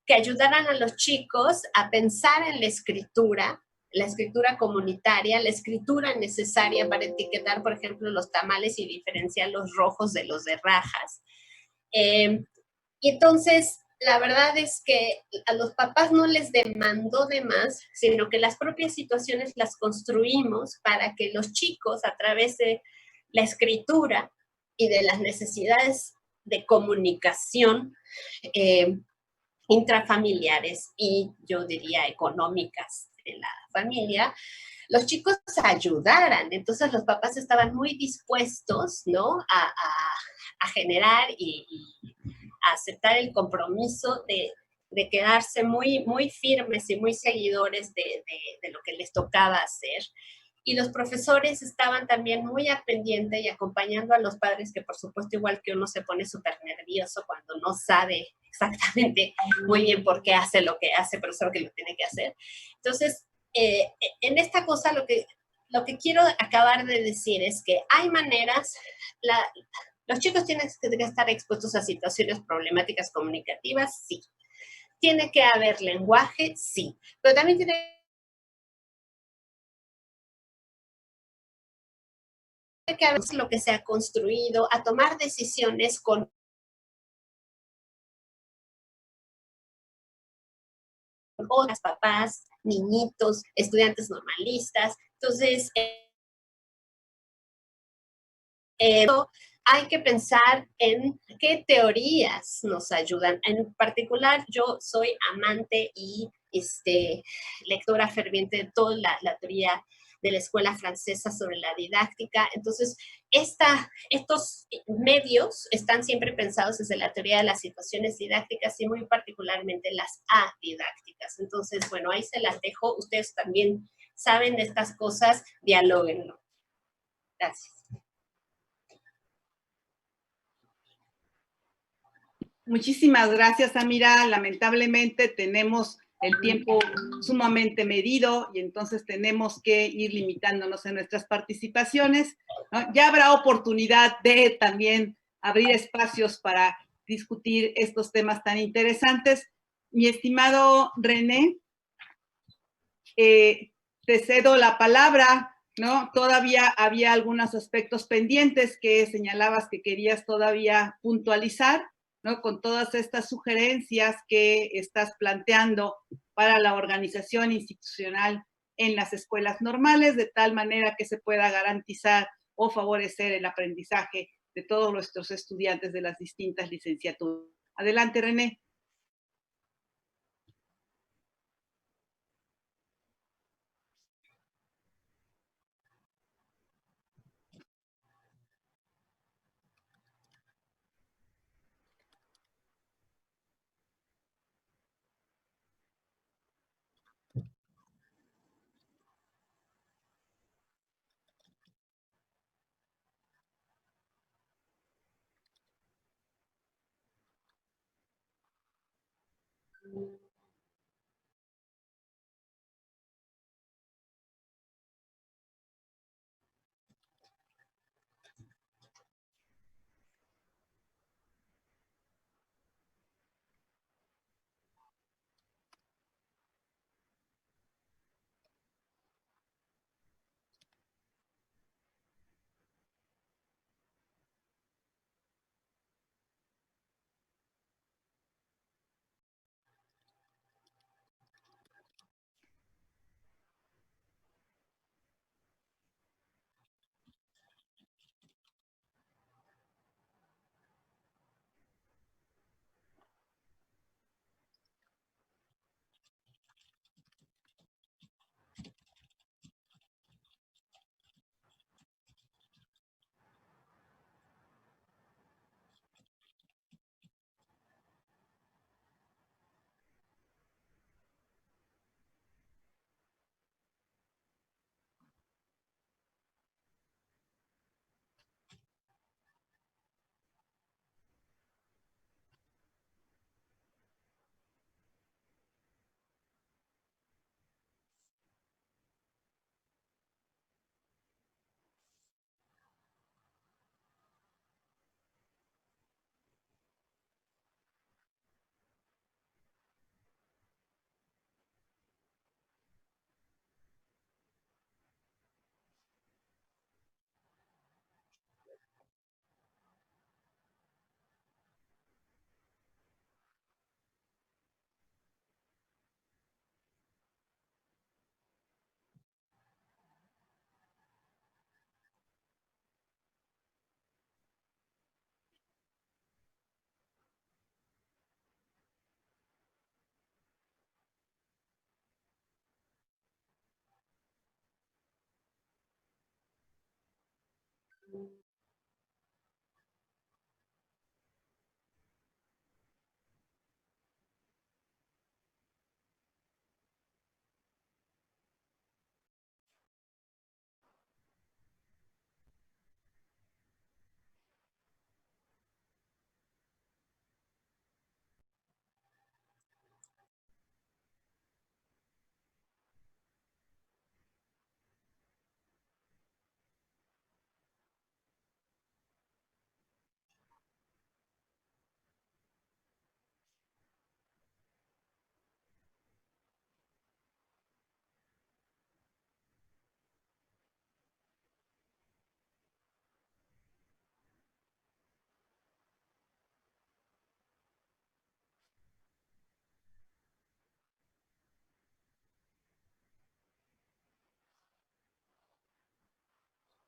que ayudaran a los chicos a pensar en la escritura comunitaria, la escritura necesaria para etiquetar, por ejemplo, los tamales y diferenciar los rojos de los de rajas. Y entonces, la verdad es que a los papás no les demandó de más, sino que las propias situaciones las construimos para que los chicos, a través de la escritura y de las necesidades de comunicación intrafamiliares y yo diría económicas de la familia, los chicos ayudaran. Entonces los papás estaban muy dispuestos, ¿no?, a generar y a aceptar el compromiso de quedarse muy, muy firmes y muy seguidores de lo que les tocaba hacer. Y los profesores estaban también muy al pendiente y acompañando a los padres, que por supuesto, igual que uno, se pone súper nervioso cuando no sabe exactamente muy bien por qué hace lo que hace, pero sabe que lo tiene que hacer. Entonces, en esta cosa lo que quiero acabar de decir es que hay maneras, los chicos tienen que estar expuestos a situaciones problemáticas comunicativas, sí. Tiene que haber lenguaje, sí. Pero también tiene que haber lo que se ha construido, a tomar decisiones con otros papás, niñitos, estudiantes normalistas. Entonces, hay que pensar en qué teorías nos ayudan. En particular, yo soy amante y lectora ferviente de toda la teoría de la escuela francesa sobre la didáctica. Entonces, estos medios están siempre pensados desde la teoría de las situaciones didácticas y muy particularmente las adidácticas. Entonces, bueno, ahí se las dejo. Ustedes también saben de estas cosas, dialóguenlo. Gracias. Muchísimas gracias, Amira. Lamentablemente tenemos el tiempo sumamente medido y entonces tenemos que ir limitándonos en nuestras participaciones, ¿no? Ya habrá oportunidad de también abrir espacios para discutir estos temas tan interesantes. Mi estimado René, te cedo la palabra, ¿no? Todavía había algunos aspectos pendientes que señalabas que querías todavía puntualizar, ¿no? Con todas estas sugerencias que estás planteando para la organización institucional en las escuelas normales, de tal manera que se pueda garantizar o favorecer el aprendizaje de todos nuestros estudiantes de las distintas licenciaturas. Adelante, René.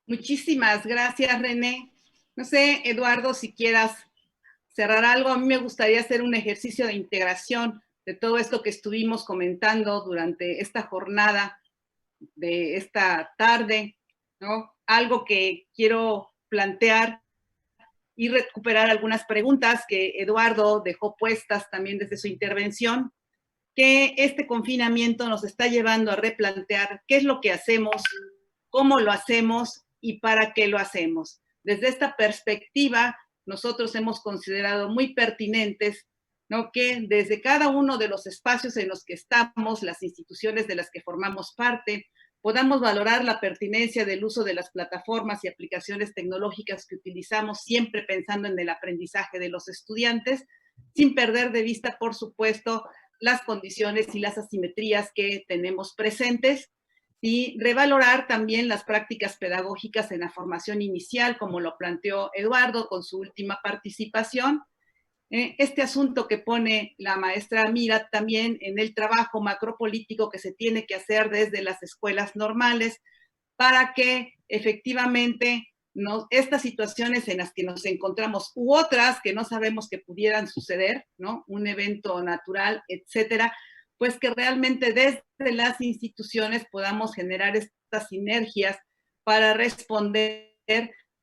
Muchísimas gracias, René. No sé, Eduardo, si quieras cerrar algo. A mí me gustaría hacer un ejercicio de integración de todo esto que estuvimos comentando durante esta jornada de esta tarde, ¿no? Algo que quiero plantear y recuperar algunas preguntas que Eduardo dejó puestas también desde su intervención, que este confinamiento nos está llevando a replantear qué es lo que hacemos, cómo lo hacemos y para qué lo hacemos. Desde esta perspectiva, nosotros hemos considerado muy pertinentes, ¿no? Que desde cada uno de los espacios en los que estamos, las instituciones de las que formamos parte, podamos valorar la pertinencia del uso de las plataformas y aplicaciones tecnológicas que utilizamos, siempre pensando en el aprendizaje de los estudiantes, sin perder de vista, por supuesto, las condiciones y las asimetrías que tenemos presentes, y revalorar también las prácticas pedagógicas en la formación inicial, como lo planteó Eduardo con su última participación. Este asunto que pone la maestra Amira también en el trabajo macropolítico que se tiene que hacer desde las escuelas normales para que efectivamente estas situaciones en las que nos encontramos u otras que no sabemos que pudieran suceder, ¿no? Un evento natural, etcétera, pues que realmente desde las instituciones podamos generar estas sinergias para responder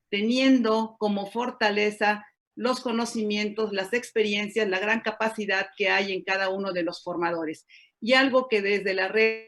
teniendo como fortaleza los conocimientos, las experiencias, la gran capacidad que hay en cada uno de los formadores. Y algo que desde la red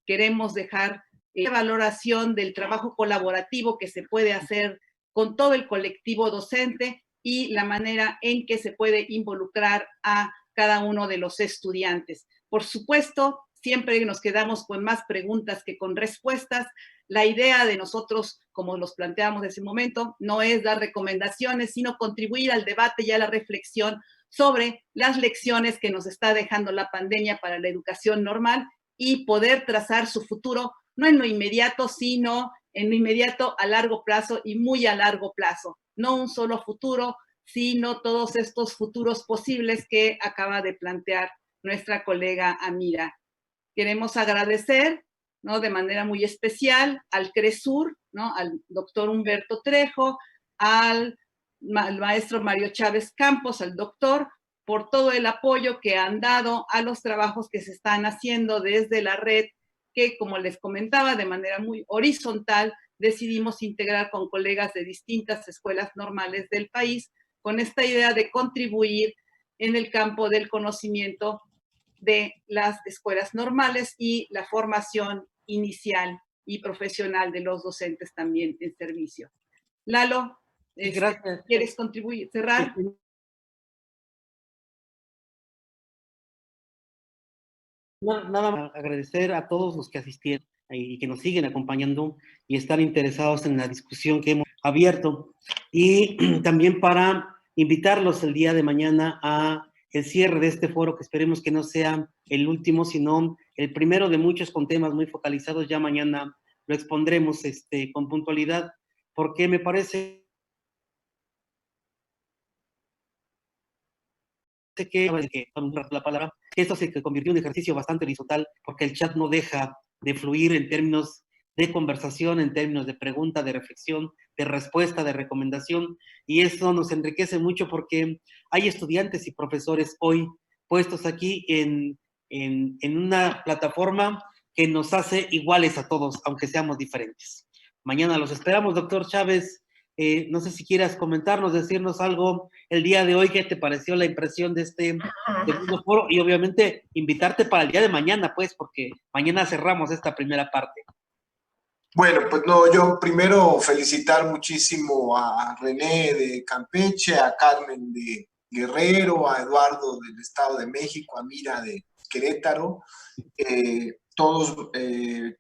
queremos dejar valoración del trabajo colaborativo que se puede hacer con todo el colectivo docente y la manera en que se puede involucrar a cada uno de los estudiantes. Por supuesto, siempre nos quedamos con más preguntas que con respuestas. La idea de nosotros, como los planteamos en ese momento, no es dar recomendaciones, sino contribuir al debate y a la reflexión sobre las lecciones que nos está dejando la pandemia para la educación normal y poder trazar su futuro, no en lo inmediato, sino en lo inmediato a largo plazo y muy a largo plazo. No un solo futuro, sino todos estos futuros posibles que acaba de plantear nuestra colega Amira. Queremos agradecer, ¿no?, de manera muy especial al CRESUR, ¿no?, al doctor Humberto Trejo, al maestro Mario Chávez Campos, al doctor, por todo el apoyo que han dado a los trabajos que se están haciendo desde la red, que, como les comentaba, de manera muy horizontal, decidimos integrar con colegas de distintas escuelas normales del país, con esta idea de contribuir en el campo del conocimiento de las escuelas normales y la formación inicial y profesional de los docentes también en servicio. Lalo, Gracias. ¿quieres contribuir, cerrar? Nada más agradecer a todos los que asistieron y que nos siguen acompañando y están interesados en la discusión que hemos abierto. Y también para invitarlos el día de mañana a el cierre de este foro, que esperemos que no sea el último, sino el primero de muchos con temas muy focalizados. Ya mañana lo expondremos con puntualidad, porque me parece que la palabra, esto se convirtió en un ejercicio bastante horizontal, porque el chat no deja de fluir en términos de conversación, en términos de pregunta, de reflexión, de respuesta, de recomendación, y eso nos enriquece mucho porque hay estudiantes y profesores hoy puestos aquí en una plataforma que nos hace iguales a todos, aunque seamos diferentes. Mañana los esperamos, doctor Chávez. No sé si quieras comentarnos, decirnos algo el día de hoy, ¿qué te pareció la impresión de este segundo foro? Y obviamente invitarte para el día de mañana, pues, porque mañana cerramos esta primera parte. Bueno, pues no, yo primero felicitar muchísimo a René de Campeche, a Carmen de Guerrero, a Eduardo del Estado de México, a Mira de Querétaro. Todos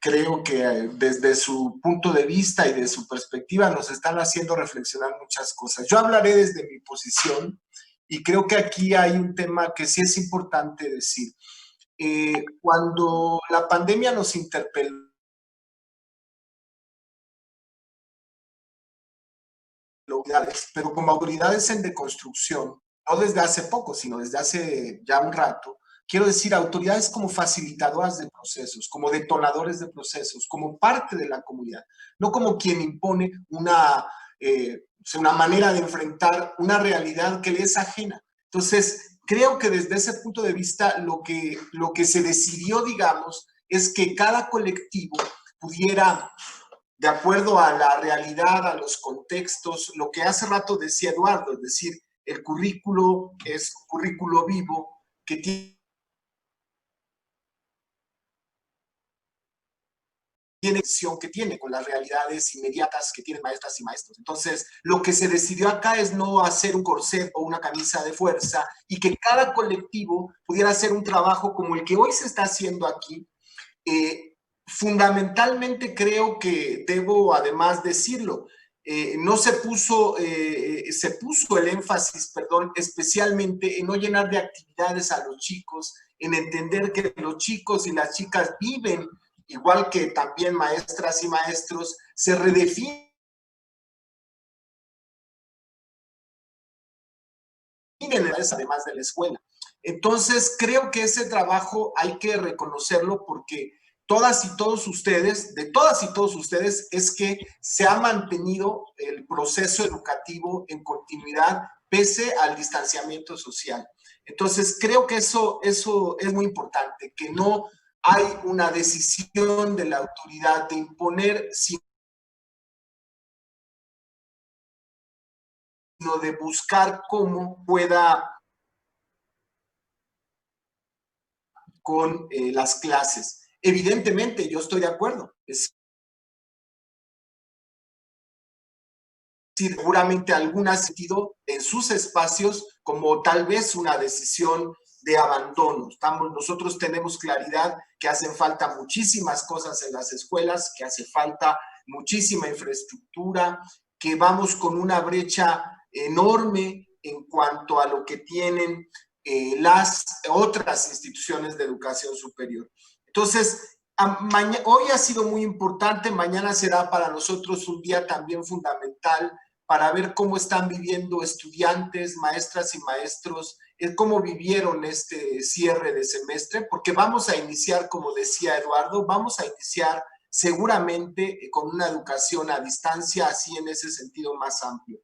creo que desde su punto de vista y de su perspectiva nos están haciendo reflexionar muchas cosas. Yo hablaré desde mi posición y creo que aquí hay un tema que sí es importante decir. Cuando la pandemia nos interpeló, pero como autoridades en deconstrucción, no desde hace poco, sino desde hace ya un rato, quiero decir, autoridades como facilitadoras de procesos, como detonadores de procesos, como parte de la comunidad, no como quien impone una manera de enfrentar una realidad que le es ajena. Entonces, creo que desde ese punto de vista, lo que se decidió, digamos, es que cada colectivo pudiera, de acuerdo a la realidad, a los contextos, lo que hace rato decía Eduardo, es decir, el currículo es un currículo vivo que tiene conexión que tiene con las realidades inmediatas que tienen maestras y maestros. Entonces, lo que se decidió acá es no hacer un corset o una camisa de fuerza y que cada colectivo pudiera hacer un trabajo como el que hoy se está haciendo aquí. Fundamentalmente creo que debo además decirlo, no se puso el énfasis, especialmente en no llenar de actividades a los chicos, en entender que los chicos y las chicas viven, igual que también maestras y maestros, se redefinen además de la escuela. Entonces, creo que ese trabajo hay que reconocerlo porque todas y todos ustedes, es que se ha mantenido el proceso educativo en continuidad pese al distanciamiento social. Entonces, creo que eso es muy importante, que no hay una decisión de la autoridad de imponer, sino de buscar cómo pueda con las clases. Evidentemente, yo estoy de acuerdo. Seguramente alguna sentido en sus espacios como tal vez una decisión de abandono. Nosotros tenemos claridad que hacen falta muchísimas cosas en las escuelas, que hace falta muchísima infraestructura, que vamos con una brecha enorme en cuanto a lo que tienen las otras instituciones de educación superior. Entonces, hoy ha sido muy importante, mañana será para nosotros un día también fundamental para ver cómo están viviendo estudiantes, maestras y maestros, cómo vivieron este cierre de semestre, porque vamos a iniciar, como decía Eduardo, vamos a iniciar seguramente con una educación a distancia, así en ese sentido más amplio.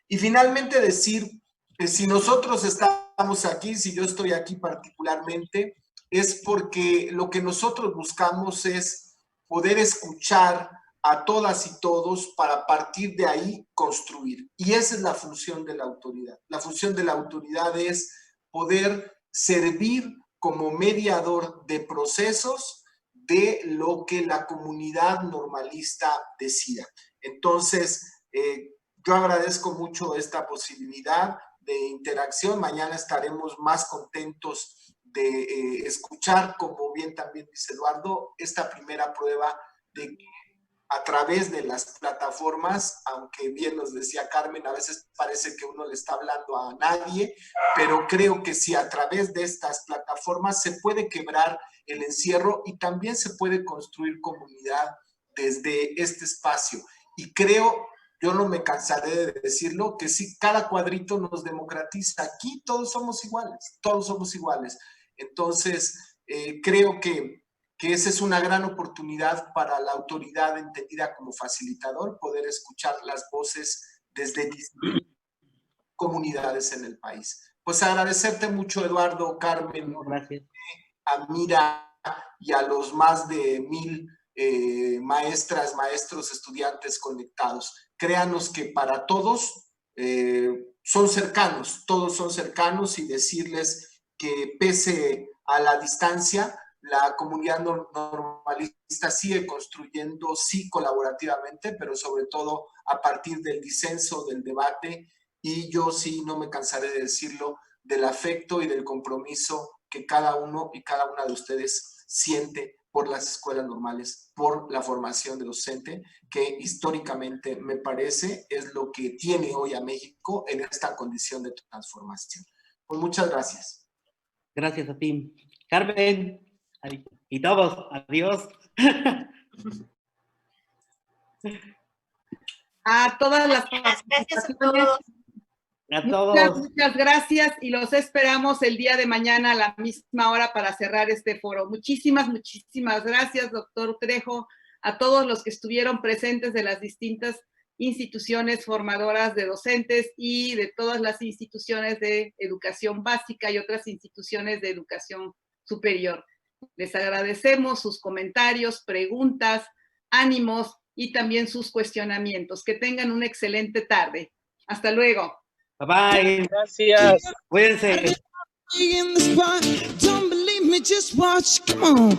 Y finalmente decir que si nosotros estamos aquí, si yo estoy aquí particularmente, es porque lo que nosotros buscamos es poder escuchar a todas y todos para a partir de ahí construir. Y esa es la función de la autoridad. La función de la autoridad es poder servir como mediador de procesos de lo que la comunidad normalista decida. Entonces, yo agradezco mucho esta posibilidad de interacción. Mañana estaremos más contentos de escuchar, como bien también dice Eduardo, esta primera prueba de que a través de las plataformas, aunque bien nos decía Carmen, a veces parece que uno le está hablando a nadie, pero creo que si a través de estas plataformas se puede quebrar el encierro y también se puede construir comunidad desde este espacio. Y creo, yo no me cansaré de decirlo, que si cada cuadrito nos democratiza, aquí todos somos iguales. Entonces, creo que esa es una gran oportunidad para la autoridad entendida como facilitador, poder escuchar las voces desde distintas comunidades en el país. Pues agradecerte mucho, Eduardo, Carmen, gracias. A Mira y a los más de 1000 maestras, maestros, estudiantes conectados. Créanos que para todos son cercanos, todos son cercanos, y decirles que pese a la distancia, la comunidad normalista sigue construyendo, sí, colaborativamente, pero sobre todo a partir del disenso, del debate, y yo sí no me cansaré de decirlo, del afecto y del compromiso que cada uno y cada una de ustedes siente por las escuelas normales, por la formación de docente, que históricamente me parece es lo que tiene hoy a México en esta condición de transformación. Pues muchas gracias. Gracias a ti. Carmen. Y todos, adiós. A todas las gracias a todos. A todos. Muchas gracias y los esperamos el día de mañana a la misma hora para cerrar este foro. Muchísimas gracias, doctor Trejo, a todos los que estuvieron presentes de las distintas instituciones formadoras de docentes y de todas las instituciones de educación básica y otras instituciones de educación superior. Les agradecemos sus comentarios, preguntas, ánimos y también sus cuestionamientos. Que tengan una excelente tarde. Hasta luego. Bye bye. Gracias. Cuídense. Don't believe me, just watch. Come on.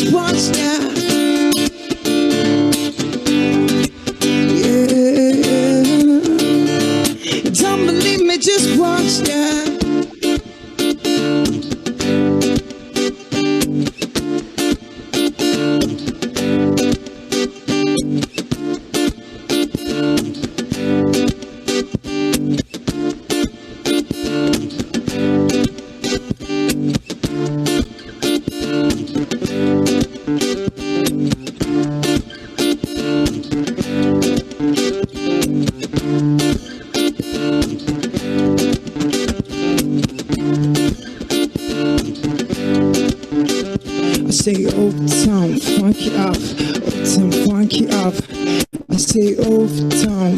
just watch, yeah. Yeah. Don't believe me, just watch, yeah. I say Uptown, funk it up. Uptown, funk it up. I say Uptown,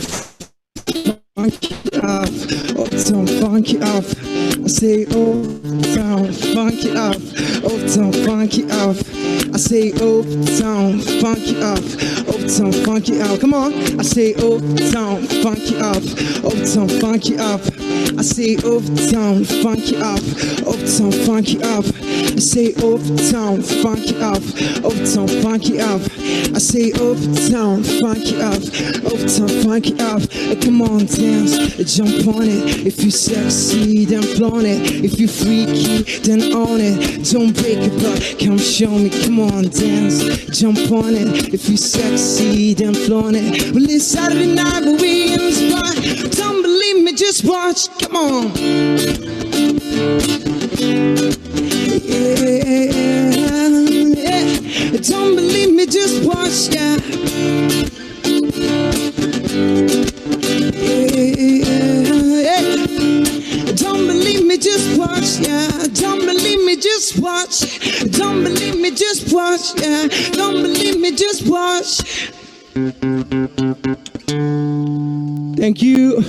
funk it up. Uptown, funk it up. I say Uptown, funk it up. Uptown, funk it up. I say Uptown, funk it up. Uptown, funk it up. Come on. I say Uptown, funk it up. Uptown, funk it up. I say Uptown, funk it up. Uptown, funk it up. I say Uptown, funk it up. Uptown, funk it up. I say Uptown, funk it up. Uptown, funk it up. Come on, dance, jump on it. If you sexy, then flaunt it. If you freaky, then own it. Don't break it, but come show me. Come on, dance, jump on it. If you sexy, then flaunt it. Well, it's Saturday night, but we in the spot. Don't believe me, just watch. Come on. Yeah. Don't believe me, just watch, yeah. Yeah. Don't believe me, just watch, yeah. Don't believe me, just watch. Don't believe me, just watch, yeah. Don't believe me, just watch. Thank you.